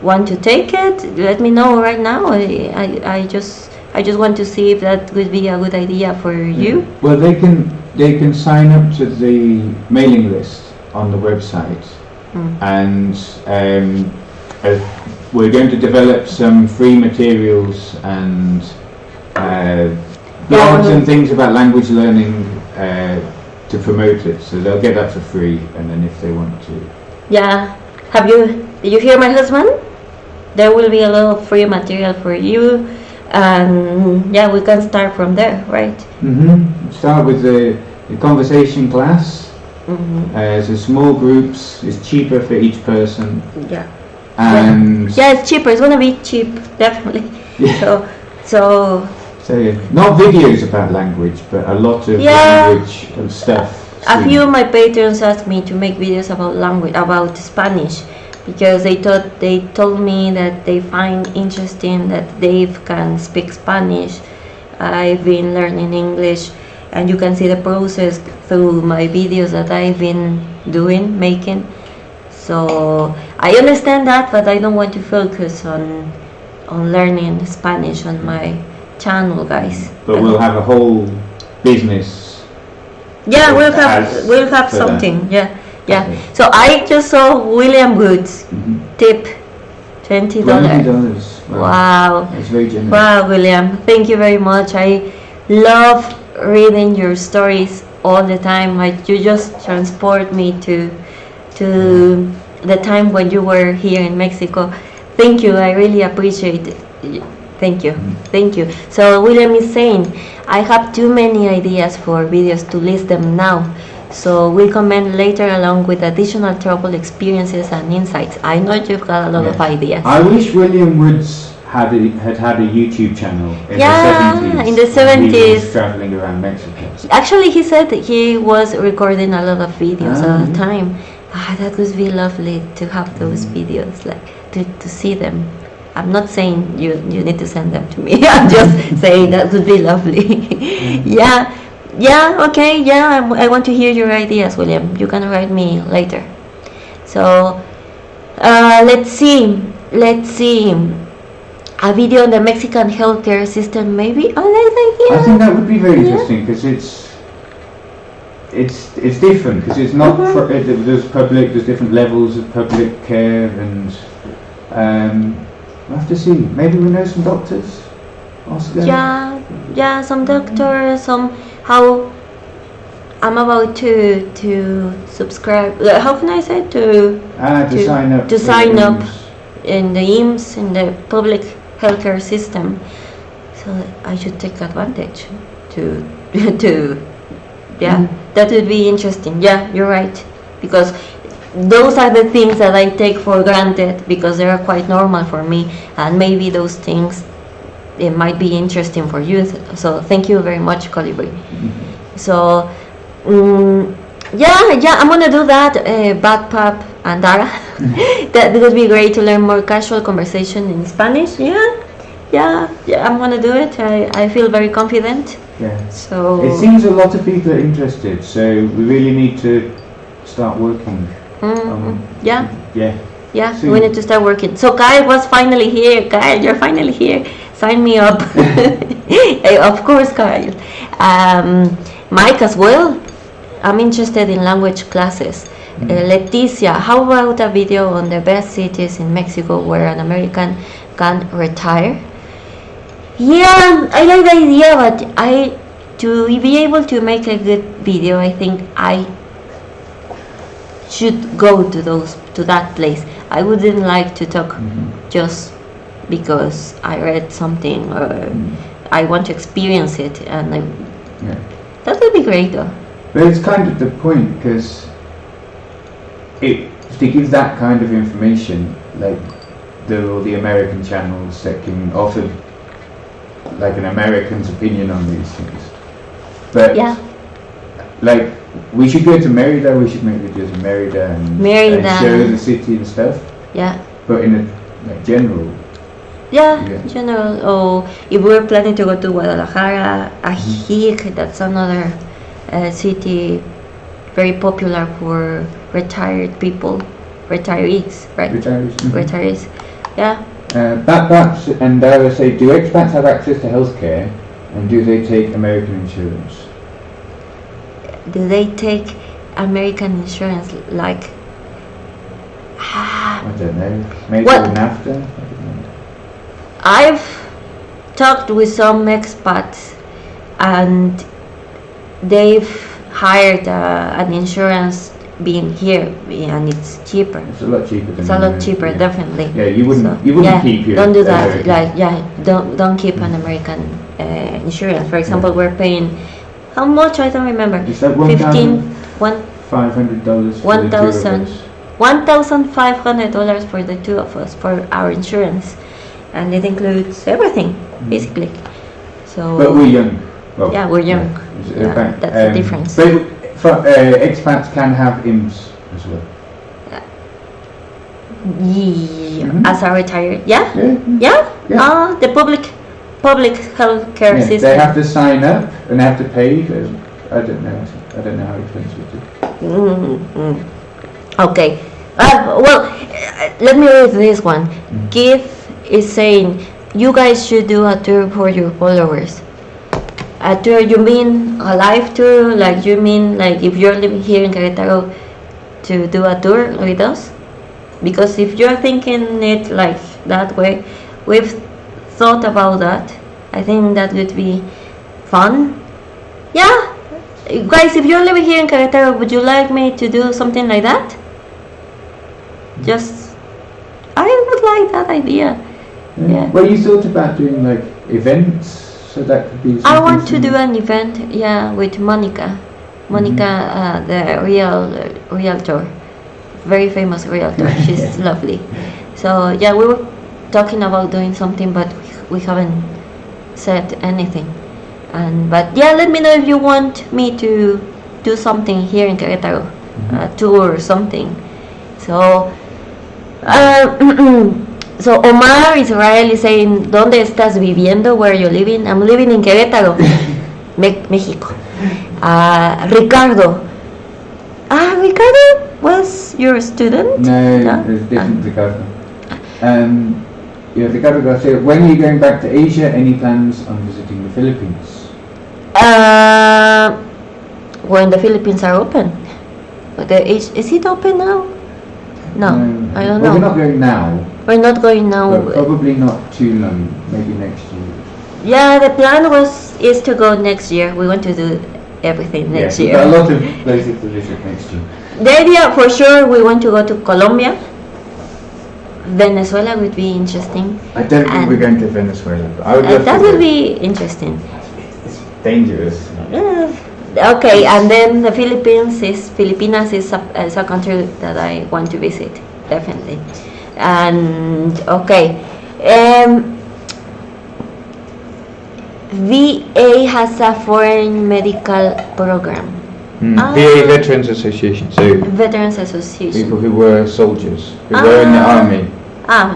want to take it, let me know right now. I just want to see if that would be a good idea for you. Well, they can sign up to the mailing list on the website, and we're going to develop some free materials and blogs and things about language learning to promote it. So they'll get that for free, and then if they want to. Yeah. Did you hear my husband? There will be a lot of free material for you, and yeah, we can start from there, right? Start with the conversation class. So small groups. It's cheaper for each person. Yeah. And yeah, it's cheaper. It's gonna be cheap, definitely. Yeah. So not videos about language, but a lot of language and stuff. A few of my patrons asked me to make videos about language, about Spanish, because they told me that they find interesting that Dave can speak Spanish. I've been learning English, and you can see the process through my videos that I've been making. So I understand that, but I don't want to focus on learning Spanish on my channel, guys. But we'll have a whole business. Yeah, we'll have something. That. Yeah. So I just saw William Woods tip $20. Wow. That's very generous. Wow, William, thank you very much. I love reading your stories all the time. You just transport me to the time when you were here in Mexico. Thank you. I really appreciate it. Thank you. So William is saying, I have too many ideas for videos to list them now. So we'll comment later along with additional travel experiences and insights. I know you've got a lot of ideas. I wish William Woods had a YouTube channel in the 70s. In the 70s. He was traveling around Mexico. Actually, he said that he was recording a lot of videos all the time. That would be lovely to have those videos, like to see them. I'm not saying you need to send them to me. I'm just saying that would be lovely. Okay, I want to hear your ideas, William. You can write me later. So let's see. A video on the Mexican healthcare system, maybe. I think that would be very interesting, because it's different, because it's not there's different levels of public care, and we'll have to see. Maybe we know some doctors, Oscar. Yeah, some doctors, how I'm about to subscribe. How can I say to sign up? To sign up in the IMSS, in the public healthcare system. So I should take advantage to that would be interesting. Yeah, you're right, because those are the things that I take for granted because they are quite normal for me, and maybe those things it might be interesting for you. So thank you very much, Colibri. So I'm gonna do that, Backpap and Dara. That would be great to learn more casual conversation in Spanish. Yeah, I'm gonna do it. I feel very confident. Yeah. So it seems a lot of people are interested, so we really need to start working. We need to start working. So Kyle was finally here. Kyle, you're finally here. Sign me up. Of course, Kyle. Mike as well. I'm interested in language classes. Leticia, how about a video on the best cities in Mexico where an American can retire? Yeah, I like the idea, but I to be able to make a good video, I think I should go to that place. I wouldn't like to talk just because I read something or I want to experience it, and that would be great though. But it's kind of the point, because if they give that kind of information, like the American channels that can offer like an American's opinion on these things, but like we should go to Merida, we should make videos in Merida and show the city and stuff, but in a like general general. Or if we're planning to go to Guadalajara, Ajijic, that's another city very popular for retired people, retirees, right? Retirees, That's, and I would say, do expats have access to healthcare, and do they take American insurance? Do they take American insurance? Like, I don't know. Maybe NAFTA. I've talked with some expats, and they've hired an insurance being here, and it's cheaper. It's a lot cheaper. It's a lot cheaper, definitely. Yeah, you wouldn't keep your. Don't do that. Don't keep an American insurance. For example, we're paying how much? I don't remember. Is that $500? $1,500 for the two of us for our insurance, and it includes everything basically. So. But we're young. Well, we're young. That's the difference. But expats can have IMSS as well. As a retired, the public health care system. They have to sign up and they have to pay. I don't know how expensive it is. Okay. Let me read this one. Keith is saying you guys should do a tour for your followers. A tour, you mean a live tour? Like you mean like if you're living here in Querétaro to do a tour with us? Because if you're thinking it like that way, we've thought about that. I think that would be fun. Yeah, guys, if you're living here in Querétaro, would you like me to do something like that? I would like that idea. Well, you thought about doing like events. So that could be. I want to do an event, with Monica. Monica, the realtor, very famous realtor. She's lovely. So we were talking about doing something, but we haven't said anything. But let me know if you want me to do something here in Querétaro, a tour or something. So. So Omar Israel is saying, ¿Dónde estás viviendo? Where are you living? I'm living in Querétaro, Mexico. Ricardo. Ricardo was your student? No, there's a different Ricardo. Ricardo Garcia, when are you going back to Asia? Any plans on visiting the Philippines? When the Philippines are open. Is it open now? No, I don't know. We're not going now. We're not going now. But probably not too long. Maybe next year. Yeah, the plan is to go next year. We want to do everything next year. A lot of places to visit next year. The idea, for sure, we want to go to Colombia. Venezuela would be interesting. I don't think we're going to Venezuela. But I would that would be interesting. It's dangerous. Okay, and then the Filipinas is a country that I want to visit, definitely. And VA has a foreign medical program. VA Veterans Association. So Veterans Association. People who were soldiers, who were in the army.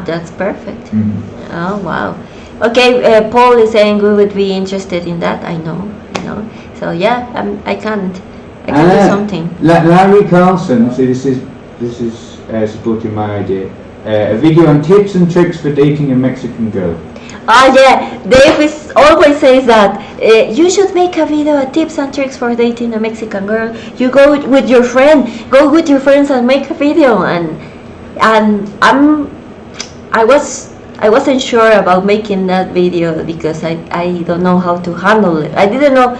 That's perfect. Oh wow. Okay, Paul is saying we would be interested in that. I know. So I can do something. Larry Carlson. So this is supporting my idea. A video on tips and tricks for dating a Mexican girl. Dave always says that you should make a video of tips and tricks for dating a Mexican girl. You go with your friends and make a video, and I wasn't sure about making that video because I don't know how to handle it. I didn't know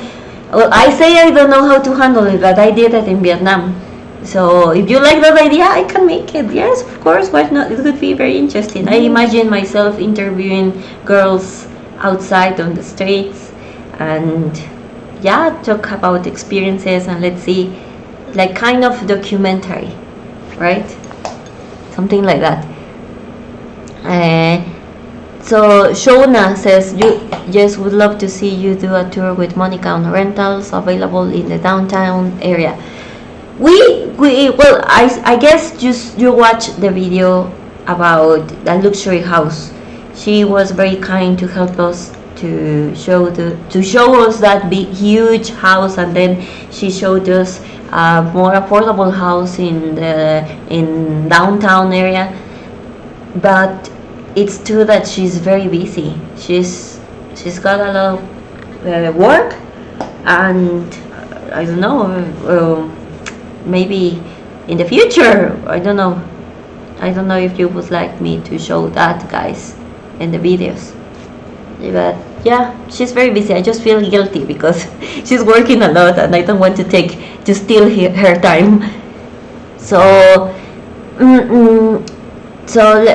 Well, I say I don't know how to handle it, but I did it in Vietnam. So if you like that idea, I can make it. Yes, of course, why not? It would be very interesting. I imagine myself interviewing girls outside on the streets and yeah, talk about experiences and let's see, like kind of documentary, right? Something like that. So Shona says, yes, would love to see you do a tour with Monica on rentals available in the downtown area. Well, I guess just you watch the video about the luxury house. She was very kind to help us to show us that big huge house, and then she showed us a more affordable house in downtown area. But it's true that she's very busy. She's got a lot of work, and I don't know. Maybe in the future, I don't know if you would like me to show that, guys, in the videos. But yeah, she's very busy. I just feel guilty because she's working a lot and I don't want to steal her time. So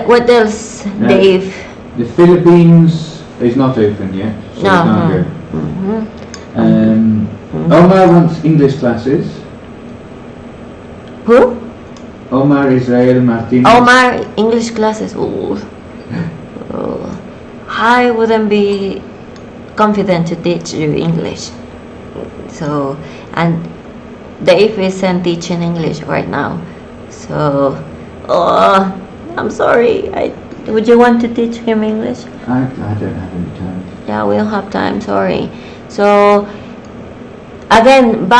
what else, Dave? The Philippines is not open yet, so No. we can't go. Omar wants English classes. Who? Omar Israel Martinez. Omar, English classes. Ooh. I wouldn't be confident to teach you English. So, and Dave isn't teaching English right now. So, I'm sorry. Would you want to teach him English? I don't have any time. Yeah, we don't have time. Sorry. So, again, I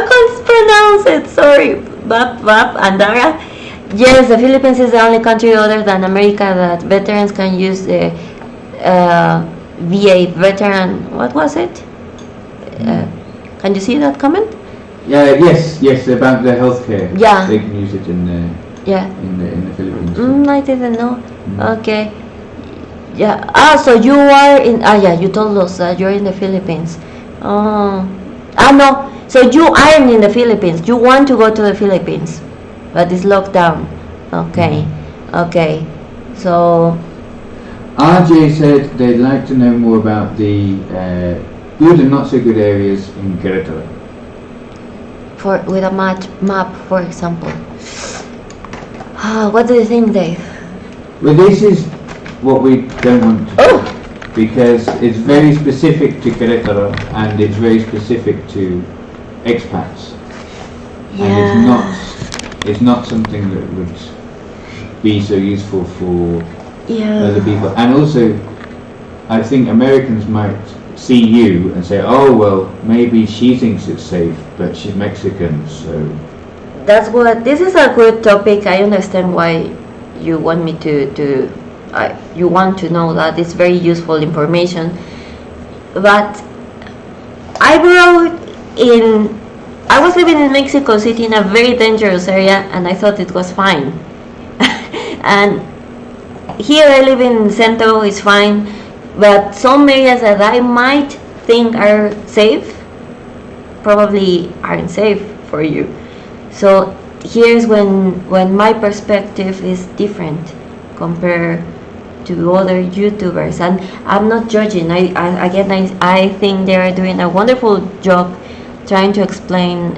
can't pronounce it. Sorry, Bap Andara. Yes, the Philippines is the only country other than America that veterans can use the VA veteran. What was it? Can you see that comment? Yeah. Yes. About the healthcare. Yeah. They can use it in the Philippines. I didn't know. Okay. Yeah. So you are in. Yeah. You told us that you're in the Philippines. No. So you aren't in the Philippines. You want to go to the Philippines, but it's locked down. Okay. So RJ said they'd like to know more about the good and not so good areas in Querétaro. with a map, for example. What do you think, Dave? Well, this is what we don't want to do, because it's very specific to Querétaro and it's very specific to expats. Yeah. And it's not something that would be so useful for other people. And also, I think Americans might see you and say, oh well, maybe she thinks it's safe, but she's Mexican, so. This is a good topic. I understand why you want me you want to know that. It's very useful information. But I was living in Mexico City in a very dangerous area and I thought it was fine. And here I live in Centro, it's fine. But some areas that I might think are safe probably aren't safe for you. So here's when my perspective is different compared to other YouTubers, and I'm not judging. I think they are doing a wonderful job trying to explain.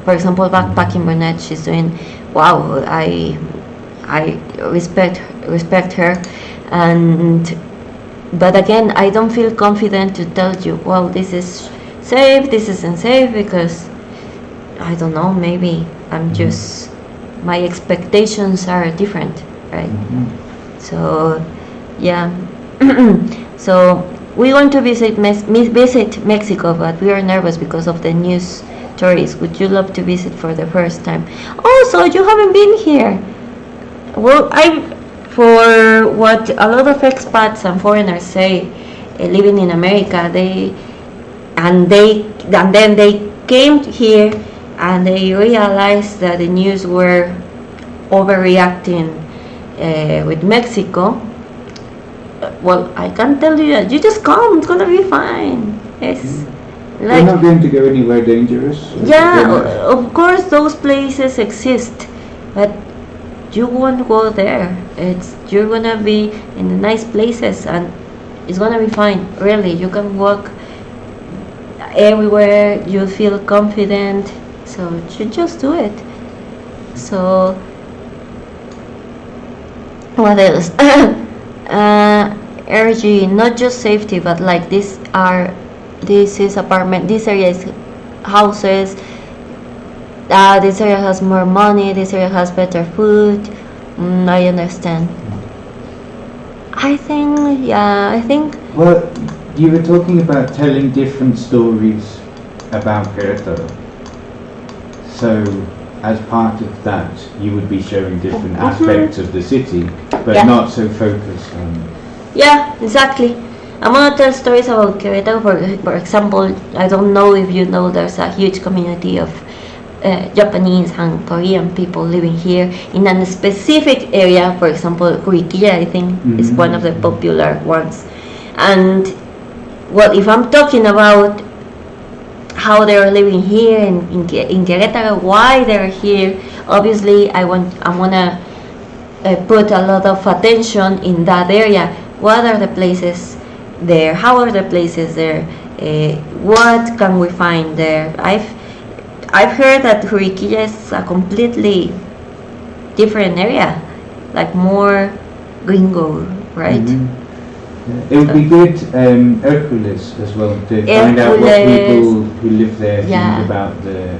For example, Backpacking Burnett, she's doing wow. I respect her, but again, I don't feel confident to tell you, well, this is safe, this isn't safe, because I don't know, maybe I'm just, my expectations are different, right? So, yeah. So, we want to visit Mexico, but we are nervous because of the news stories. Would you love to visit for the first time? Oh, so you haven't been here. Well, for what a lot of expats and foreigners say, living in America, then they came here and they realized that the news were overreacting with Mexico. well, I can't tell you that. You just come. It's gonna be fine. It's We're like, not going to go anywhere dangerous. yeah, of course those places exist, but you won't go there. You're gonna be in the nice places, and it's gonna be fine. Really, you can walk everywhere. You feel confident, so you just do it. So what else? Energy, not just safety, but like this is apartment, this area is houses, this area has more money, this area has better food. I understand. I think Well, you were talking about telling different stories about Querétaro. So, as part of that, you would be showing different aspects of the city, but Yeah. not so focused on. yeah, exactly. I'm gonna tell stories about Querétaro. For example, I don't know if you know, there's a huge community of Japanese and Korean people living here in a specific area. For example, Kurikia, I think, is one of the popular ones. And well, if I'm talking about how they're living here in Querétaro, why they're here, obviously I wanna put a lot of attention in that area. What are the places there? How are the places there? What can we find there? I've heard that Juriquilla is a completely different area, like more gringo, right? It would be good, Hercules as well, to find out what people who live there think about the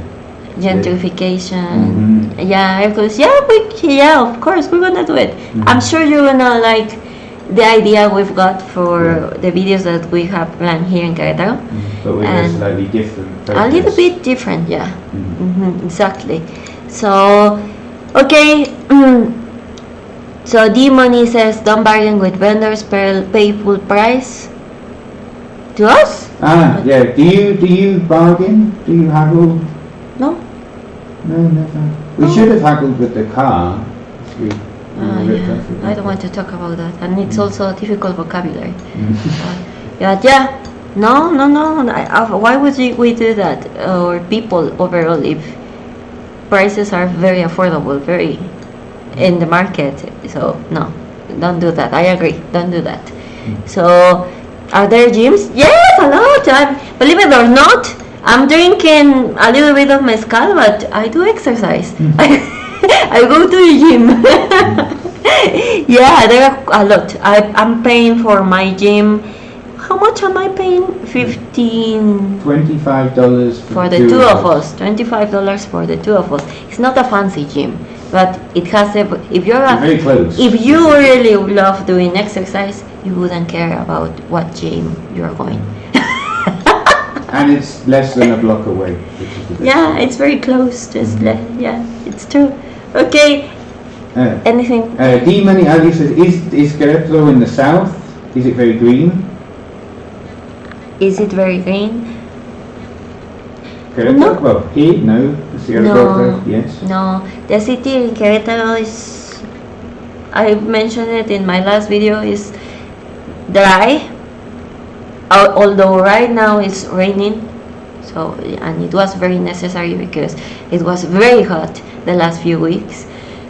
gentrification. Yeah, Hercules. Yeah, of course we're gonna do it. I'm sure you're gonna like the idea we've got for the videos that we have planned here in Querétaro. But with a slightly different focus. A little bit different, yeah. Exactly. So, okay. So D-Money says, don't bargain with vendors, pay full price. To us? Yeah. Do you bargain? Do you haggle? No. No, never. We should have haggled with the car. I don't want to talk about that, and it's also a difficult vocabulary. No. Why would we do that? Or people overall, if prices are very affordable, very in the market. So no, don't do that. I agree. Don't do that. So, are there gyms? Yes, a lot. Believe it or not, I'm drinking a little bit of mezcal, but I do exercise. I go to the gym. Yeah, there are a lot. I'm paying for my gym. How much am I paying? $25 for the two of us. $25 for the two of us. It's not a fancy gym, but it has if you're very close. If you really love doing exercise, you wouldn't care about what gym you're going. And it's less than a block away. Which is the best. Yeah, it's very close. Yeah, it's true. Okay. Anything? D-Money Ali says, is Querétaro in the south? Is it very green? Is it very green? Querétaro? No. Well, here, no. No. Yes. No. The city in Querétaro is, I mentioned it in my last video, is dry. Although right now it's raining. So, and it was very necessary because it was very hot the last few weeks.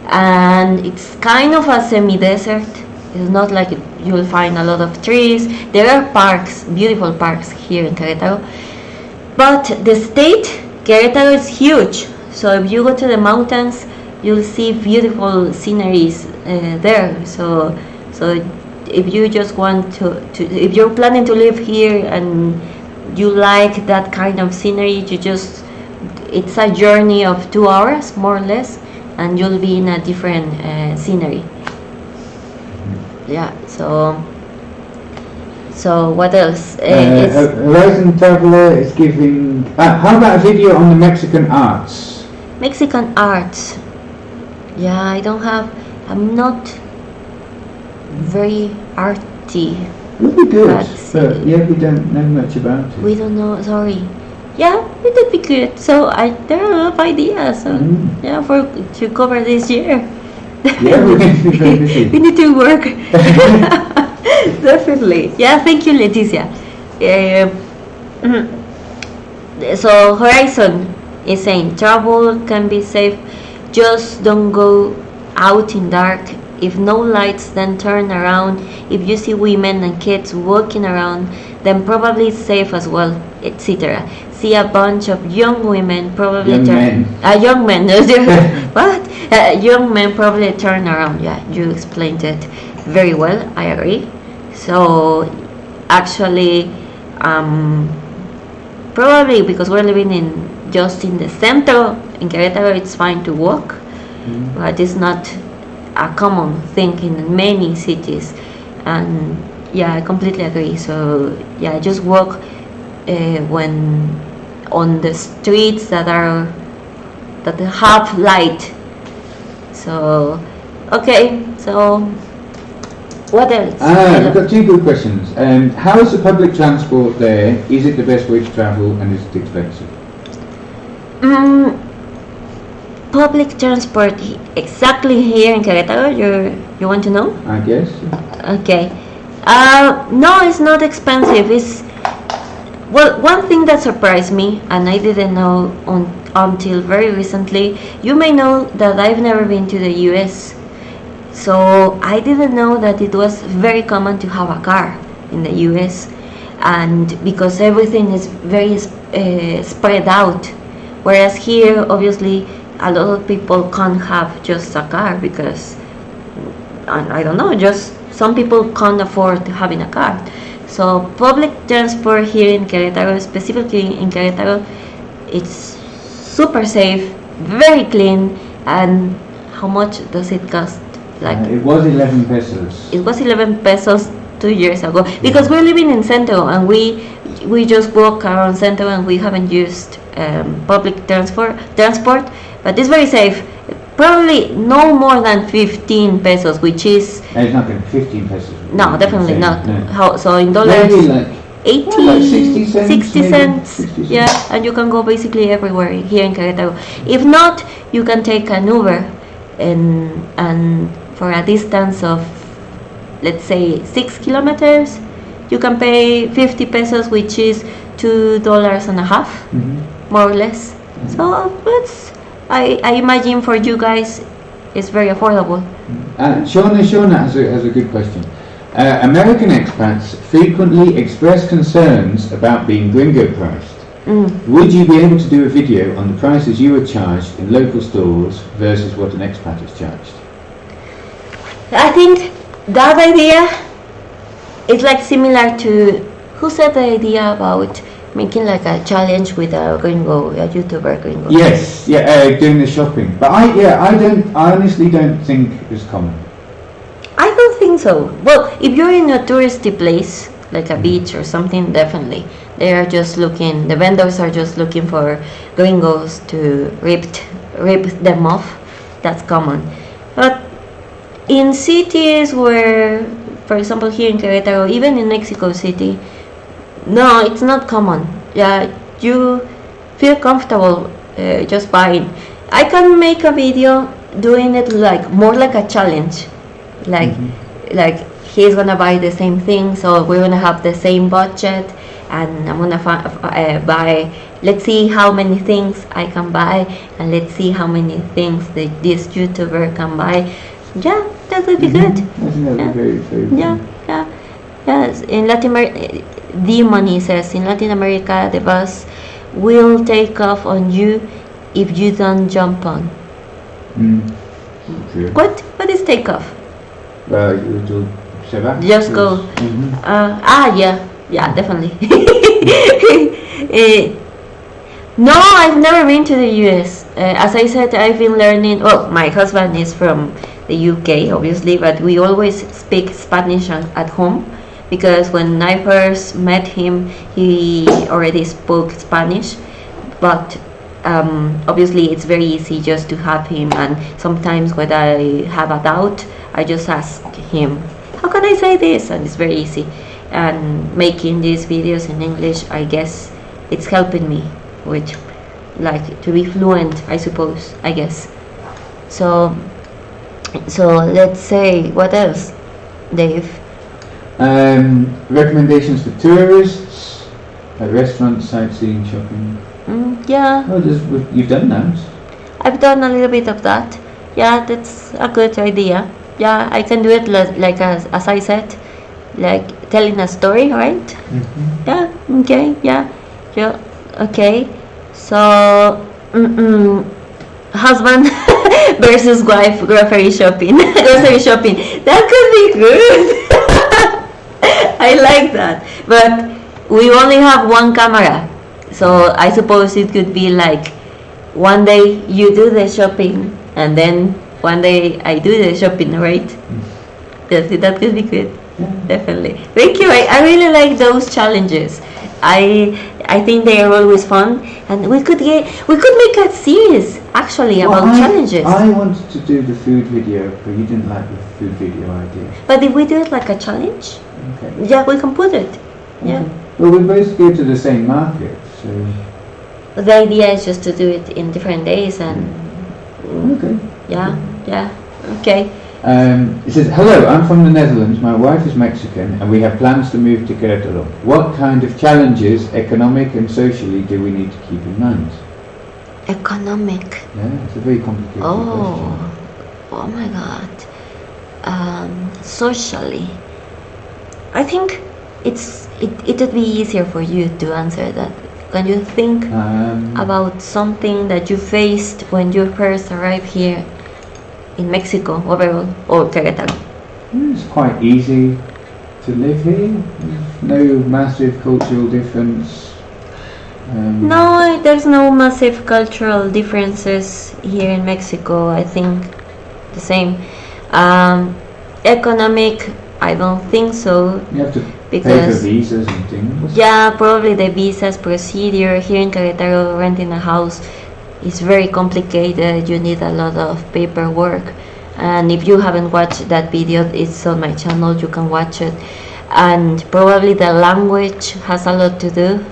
And it's kind of a semi-desert. It's not like you'll find a lot of trees. There are parks, beautiful parks here in Querétaro. But the state, Querétaro, is huge. So if you go to the mountains, you'll see beautiful sceneries there. So if you just want to, if you're planning to live here and you like that kind of scenery, it's a journey of 2 hours, more or less, and you'll be in a different scenery. Yeah, so what else? Horizon Traveler is giving... how about a video on the Mexican arts? Mexican arts. Yeah, I'm not very arty. Would be good, but yeah, we don't know much about it. We don't know, sorry. Yeah, it would be good. So there are a lot of ideas. Yeah, to cover this year. Yeah, we're going to be very busy. We need to work. Definitely. Yeah, thank you, Leticia. Uh, so Horizon is saying travel can be safe, just don't go out in dark. If no lights, then turn around. If you see women and kids walking around, then probably it's safe as well, etc. See a bunch of young women, probably Young men. young men. What? Young men probably turn around. Yeah, you explained it very well. I agree. So actually, probably because we're living in just in the center in Querétaro, it's fine to walk, but it's not a common thing in many cities. And yeah, I completely agree. So yeah, just walk when on the streets that have light. So okay, so what else? We've got two good questions. How is the public transport there? Is it the best way to travel, and is it expensive? Public transport exactly here in Querétaro. You want to know? I guess. Okay. No, it's not expensive. It's well, one thing that surprised me, and I didn't know until very recently. You may know that I've never been to the U.S., so I didn't know that it was very common to have a car in the U.S., and because everything is very spread out, whereas here, obviously, a lot of people can't have just a car because I don't know, just some people can't afford having a car. So public transport here in Querétaro, specifically in Querétaro, it's super safe, very clean. And how much does it cost? Like it was 11 pesos. It was 11 pesos 2 years ago, because we're living in Centro and we just walk around Centro and we haven't used public transport, but it's very safe. Probably no more than 15 pesos, which is It's not going to 15 pesos. no, definitely not. No. How, so in dollars, Maybe like 80, like 60 cents, 60 maybe? cents. 60 cents. Yeah, and you can go basically everywhere here in Querétaro. If not, you can take an Uber, and for a distance of, let's say, 6 kilometers, you can pay 50 pesos, which is $2.50, more or less. So it's, I imagine for you guys, it's very affordable. Shauna has a good question. American expats frequently express concerns about being gringo priced. Would you be able to do a video on the prices you were charged in local stores versus what an expat is charged? I think that idea is like similar to, who said the idea about making like a challenge with a gringo, a YouTuber gringo? Yes, doing the shopping. But I honestly don't think it's common. I don't think so. Well, if you're in a touristy place, like a beach or something, definitely. They are just looking, the vendors are just looking for gringos to rip them off. That's common. But in cities where, for example, here in Querétaro, even in Mexico City, no, it's not common. Yeah, you feel comfortable just buying. I can make a video doing it like more like a challenge, like he's gonna buy the same thing, so we're gonna have the same budget, and I'm gonna buy. Let's see how many things I can buy, and let's see how many things this YouTuber can buy. Yeah, that would be good. I think that would be very good. Yeah. Yes, in Latin America, the money says in Latin America, the bus will take off on you if you don't jump on. Sure. What is take off? Just go. Yeah, definitely. No, I've never been to the US. As I said, I've been learning. Well, my husband is from the UK, obviously, but we always speak Spanish at home, because when I first met him, he already spoke Spanish. But obviously, it's very easy just to have him. And sometimes when I have a doubt, I just ask him, how can I say this? And it's very easy. And making these videos in English, I guess it's helping me with, like, to be fluent, I suppose, I guess. So let's say, what else, Dave? Recommendations for tourists, like restaurants, sightseeing, shopping. Yeah, Oh, you've done that. I've done a little bit of that. Yeah, that's a good idea. Yeah, I can do it like as I said, like telling a story, right? Mm-hmm. Yeah, okay, yeah, okay. So, husband versus wife grocery shopping. Grocery shopping. That could be good. I like that. But we only have one camera, so I suppose it could be like one day you do the shopping and then one day I do the shopping, right? Yes, that could be good. Definitely. Thank you. I really like those challenges. I think they are always fun, and we could make a series actually about challenges. I wanted to do the food video, but you didn't like the food video idea. But if we do it like a challenge, Okay. yeah, we can put it. Yeah. Okay. Well, we both go to the same market, so. But the idea is just to do it in different days, and Okay. yeah. Okay. It says, hello, I'm from the Netherlands, my wife is Mexican, and we have plans to move to Querétaro. What kind of challenges, economic and socially, do we need to keep in mind? Economic. Yeah, it's a very complicated question. Oh my God. Socially, I think it would be easier for you to answer that. Can you think about something that you faced when you first arrived here in Mexico overall, or Querétaro? It's quite easy to live here. There's no massive cultural difference. No, there's no massive cultural differences here in Mexico. I think the same. Economic, I don't think so. You have to pay for Because visas and things. yeah, probably the visas procedure here in Querétaro, renting a house is very complicated. You need a lot of paperwork, and if you haven't watched that video, it's on my channel, you can watch it. And probably the language has a lot to do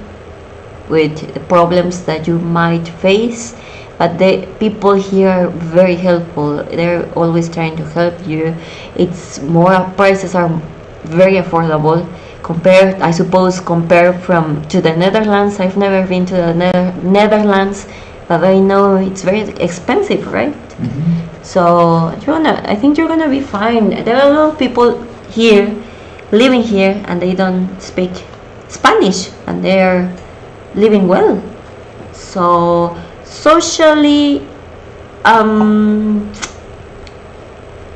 with the problems that you might face, but the people here are very helpful. They're always trying to help you. It's more, prices are very affordable compared, I suppose, compared to the Netherlands. I've never been to the Netherlands, but I know it's very expensive, right? Mm-hmm. So I think you're gonna be fine. There are a lot of people here living here and they don't speak Spanish and they're living well. So socially,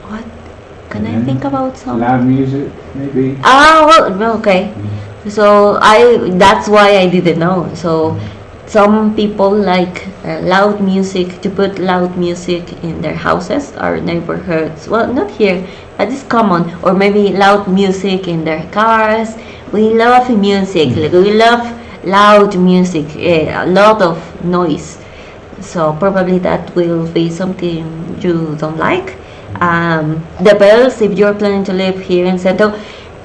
what can I think about some? Loud music, maybe. Well, okay. So that's why I didn't know. So some people like loud music, to put loud music in their houses or neighborhoods. Well, not here, that is common. Or maybe loud music in their cars. We love music. Like, we love loud music, a lot of noise. So probably that will be something you don't like. The bells, if you're planning to live here in Centro,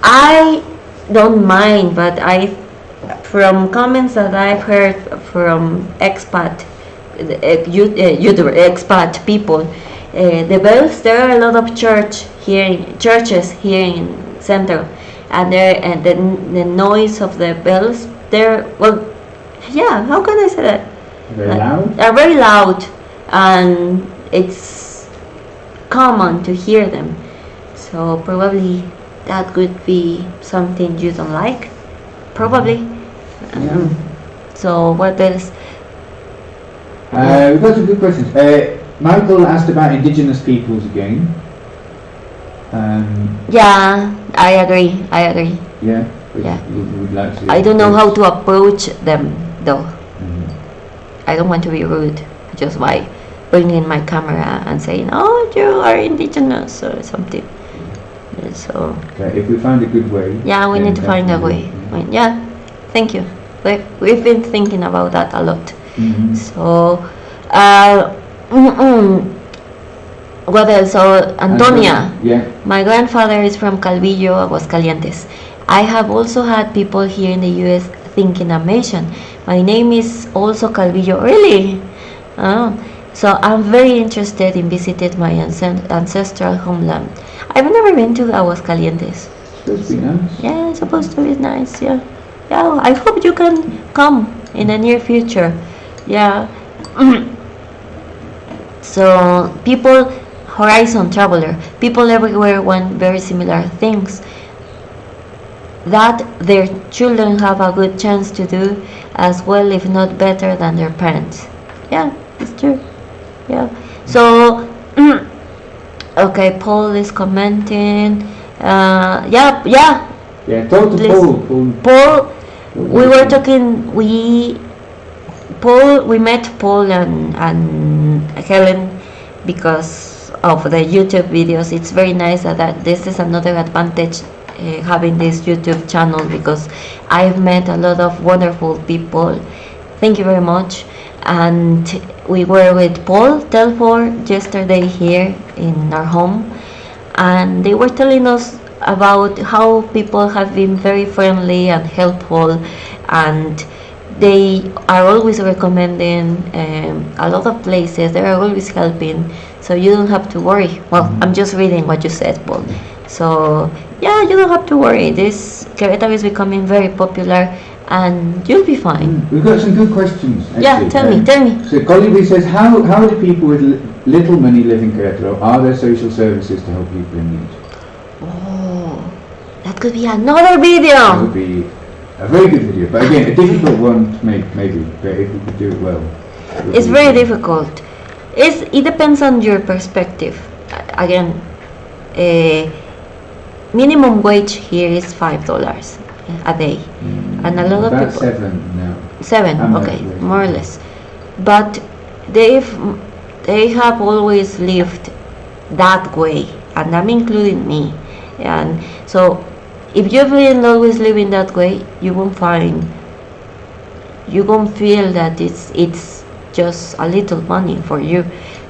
I don't mind, but from comments that I've heard from expat YouTuber expat people, the bells, there are a lot of churches here in Centro, and the noise of the bells, how can I say that? Very loud? They're very loud, and it's common to hear them. So probably that could be something you don't like. Probably. So what else? We've got some good questions. Michael asked about indigenous peoples again. Yeah, I agree. Yeah. Yeah. We'd like to. I don't know how to approach them though. I don't want to be rude just by bringing my camera and saying, "Oh, you are indigenous" or something. So. Okay, if we find a good way. Yeah, we need to find a way. Yeah, thank you. We've been thinking about that a lot. So, what else? So, Antonia. Yeah. My grandfather is from Calvillo, Aguascalientes. I have also had people here in the US thinking I'm Asian. My name is also Calvillo. Really? Oh. So I'm very interested in visiting my ancestral homeland. I've never been to Aguascalientes. Supposed to be nice. Yeah, it's supposed to be nice. Yeah, yeah. I hope you can come in the near future. Yeah. So people, horizon traveler, people everywhere want very similar things that their children have a good chance to do as well, if not better than their parents. Yeah, it's true. Yeah. So, okay, Paul is commenting. Yeah, yeah. Yeah, talk to Please. Paul. Paul, we were talking. We met Paul and Helen because of the YouTube videos. It's very nice that this is another advantage having this YouTube channel, because I've met a lot of wonderful people. Thank you very much. And we were with Paul Telford yesterday here in our home, and they were telling us about how people have been very friendly and helpful, and they are always recommending a lot of places. They are always helping, so you don't have to worry. Well, I'm just reading what you said, Paul. So yeah, you don't have to worry. This Querétaro is becoming very popular, and you'll be fine. We've got some good questions. Actually. Yeah, tell me. So Colby says, how do people with little money live in Querétaro? Are there social services to help people in need? Oh, that could be another video. That would be a very good video, but again, a difficult one to make, maybe, but if we could do it well. It's very difficult. It depends on your perspective. Again, minimum wage here is $5 a day, and a lot of about people. 7 now. 7, okay, more or less. But they have always lived that way, and I'm including me. And so, if you've been always living that way, you won't feel that it's just a little money for you.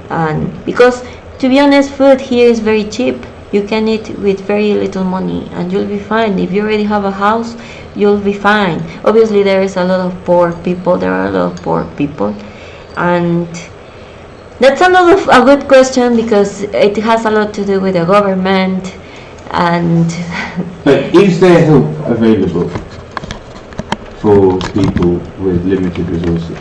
And because, to be honest, food here is very cheap. You can eat with very little money and you'll be fine. If you already have a house, you'll be fine. Obviously, there is a lot of poor people. There are a lot of poor people, and that's a good question, because it has a lot to do with the government. And but is there help available for people with limited resources?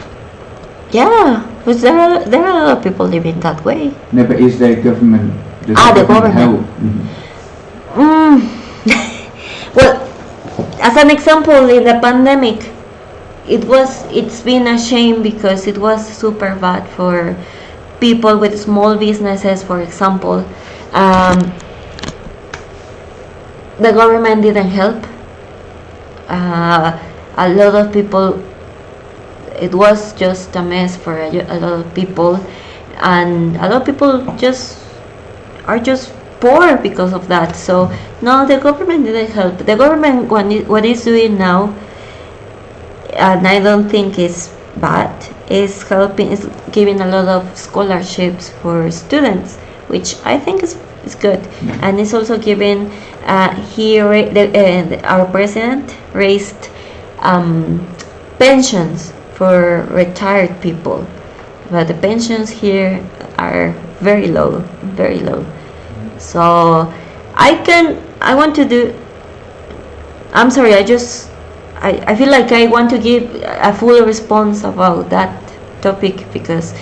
yeah, because there are a lot of people living that way. No, but is there government? The government help? Well, as an example, in the pandemic, it's been a shame, because it was super bad for people with small businesses, for example. The government didn't help. A lot of people, it was just a mess for a lot of people, and a lot of people are just poor because of that. So no, the government didn't help. The government, what it's doing now, and I don't think it's bad, is giving a lot of scholarships for students, which I think is good. And it's also giving our president raised pensions for retired people, but the pensions here are very low. So I'm sorry, I feel like I want to give a full response about that topic, because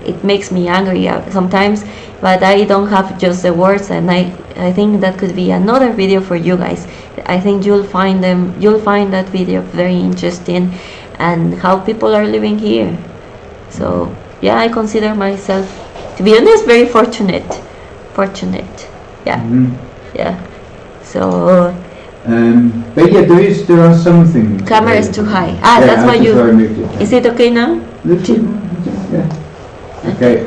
it makes me angry sometimes, but I don't have just the words, and I think that could be another video for you guys. I think you'll find that video very interesting, and how people are living here. So yeah, I consider myself, to be honest, very fortunate. Yeah. Yeah. So but yeah, there are some things. Camera is too high. That's why you. Is it okay now? Yeah. Okay.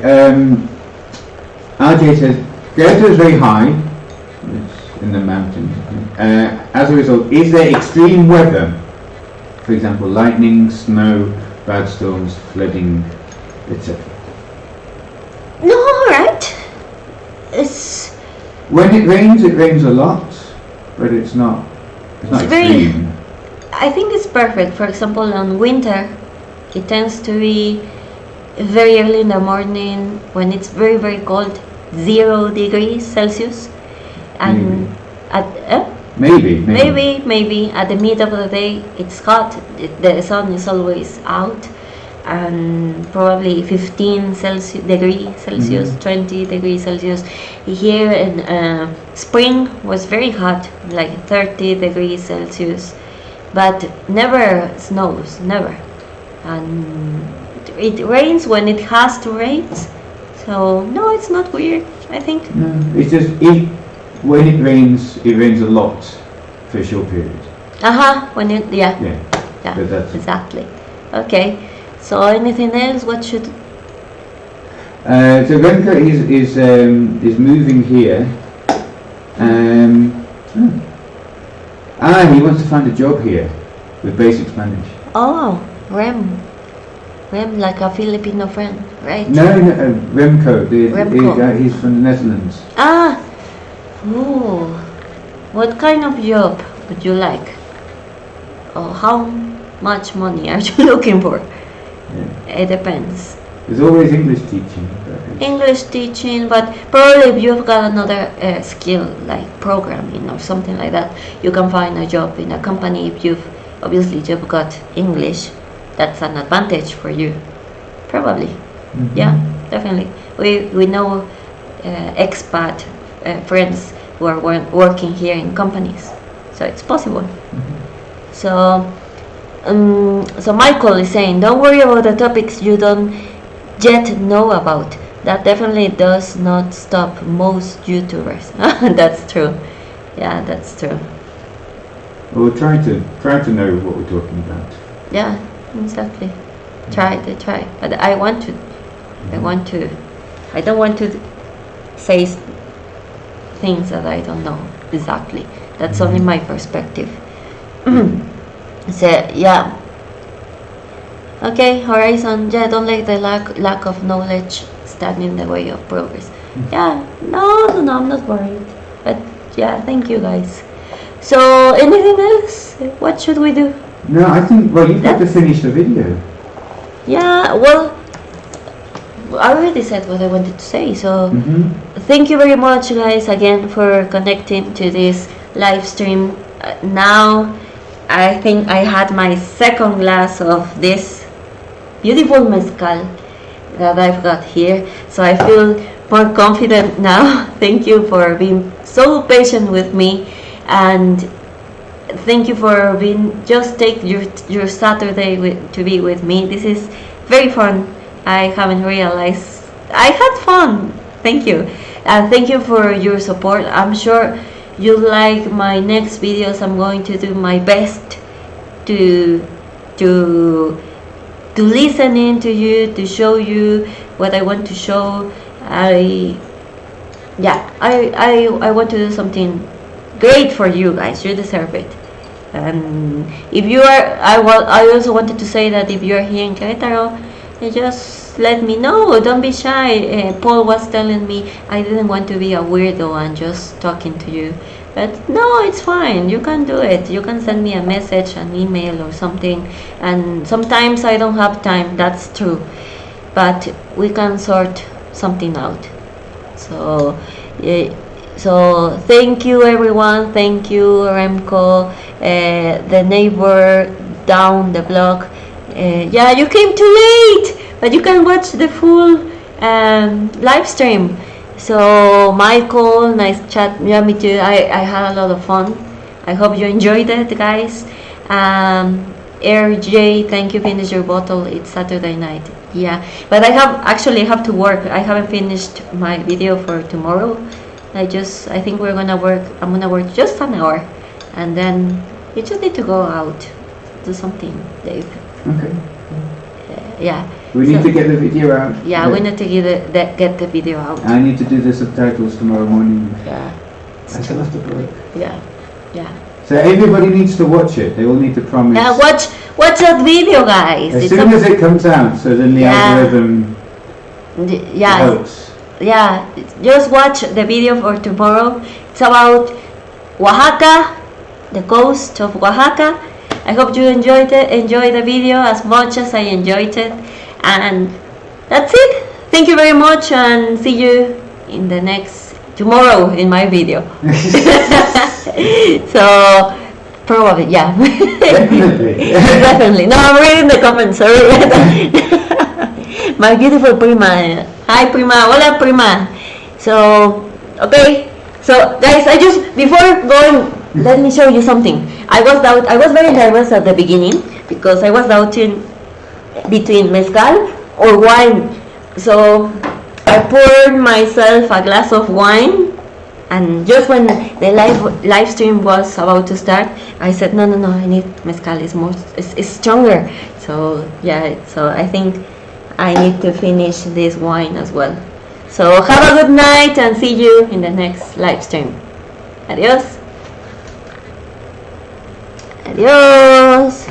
RJ says Querétaro is very high. It's in the mountains. As a result, is there extreme weather? For example, lightning, snow, bad storms, flooding, etc. No, right? It's when it rains a lot, but it's not extreme. I think it's perfect. For example, on winter, it tends to be very early in the morning when it's very, very cold, 0 degrees Celsius, and Maybe. At the mid of the day, it's hot. The sun is always out, and probably 15 degrees Celsius, 20 degrees Celsius. Here in spring was very hot, like 30 degrees Celsius, but never snows, never. And it rains when it has to rain. So no, it's not weird, I think. No, it's just when it rains a lot for a short period. When it, yeah, But that's exactly. Okay, so anything else? What should? So Remco is moving here. He wants to find a job here with basic Spanish. Oh, Rem, like a Filipino friend, right? No, Remco. Remco. He's from the Netherlands. Oh, what kind of job would you like? Or how much money are you looking for? Yeah. It depends. There's always English teaching. English teaching, but probably if you've got another skill like programming or something like that, you can find a job in a company. If you've got English, that's an advantage for you, probably. Yeah, definitely. We know expat friends who are working here in companies, so it's possible. So Michael is saying, don't worry about the topics you don't yet know about. That definitely does not stop most YouTubers. That's true. Yeah, that's true. Well, try to know what we're talking about. Yeah, exactly. Try. But I don't want to say things that I don't know exactly. That's only my perspective. So yeah. Okay, Horizon. Yeah, don't let the lack of knowledge stand in the way of progress. Yeah, no, I'm not worried. But yeah, thank you guys. So anything else? What should we do? No, I think you've got to finish the video. Yeah, well, I already said what I wanted to say. So thank you very much, guys, again for connecting to this live stream. Now I think I had my second glass of this beautiful mezcal that I've got here, so I feel more confident now. Thank you for being so patient with me, and thank you for take your Saturday to be with me. This is very fun. I haven't realized I had fun. Thank you, and thank you for your support. I'm sure you like my next videos. I'm going to do my best to listen in to you, to show you what I want to show. I want to do something great for you guys. You deserve it. And if you are, I also wanted to say that if you are here in Querétaro, just let me know. Don't be shy. Paul was telling me I didn't want to be a weirdo and just talking to you. But no, it's fine. You can do it. You can send me a message, an email or something. And sometimes I don't have time. That's true. But we can sort something out. So thank you everyone. Thank you Remco, the neighbor down the block. Yeah, you came too late, but you can watch the full live stream. So Michael, nice chat. Yeah, me too. I had a lot of fun. I hope you enjoyed it, guys. RJ, thank you. Finish your bottle. It's Saturday night. Yeah, but I have to work. I haven't finished my video for tomorrow. I think we're gonna work. I'm gonna work just an hour, and then you just need to go out, do something, Dave. Okay. Yeah. We need to get the video out. Yeah, we need to get the video out. I need to do the subtitles tomorrow morning. Yeah. That's a lot of work. Yeah. So everybody needs to watch it. They all need to promise. Yeah, watch that video, guys. As soon as it comes out, so then the algorithm helps. Yeah, just watch the video for tomorrow. It's about Oaxaca, the coast of Oaxaca. I hope you enjoy the video as much as I enjoyed it. And that's it. Thank you very much, and see you in the next tomorrow in my video. So probably, yeah. Definitely. Definitely. No, I'm reading the comments. Sorry. My beautiful prima. Hi, prima. Hola, prima. So, okay. So, guys, I just before going, let me show you something. I was very nervous at the beginning because I was doubting between mezcal or wine. So I poured myself a glass of wine, and just when the live stream was about to start, I said, no, I need mezcal. It's stronger. So yeah, so I think I need to finish this wine as well. So have a good night and see you in the next live stream. Adios. Adios.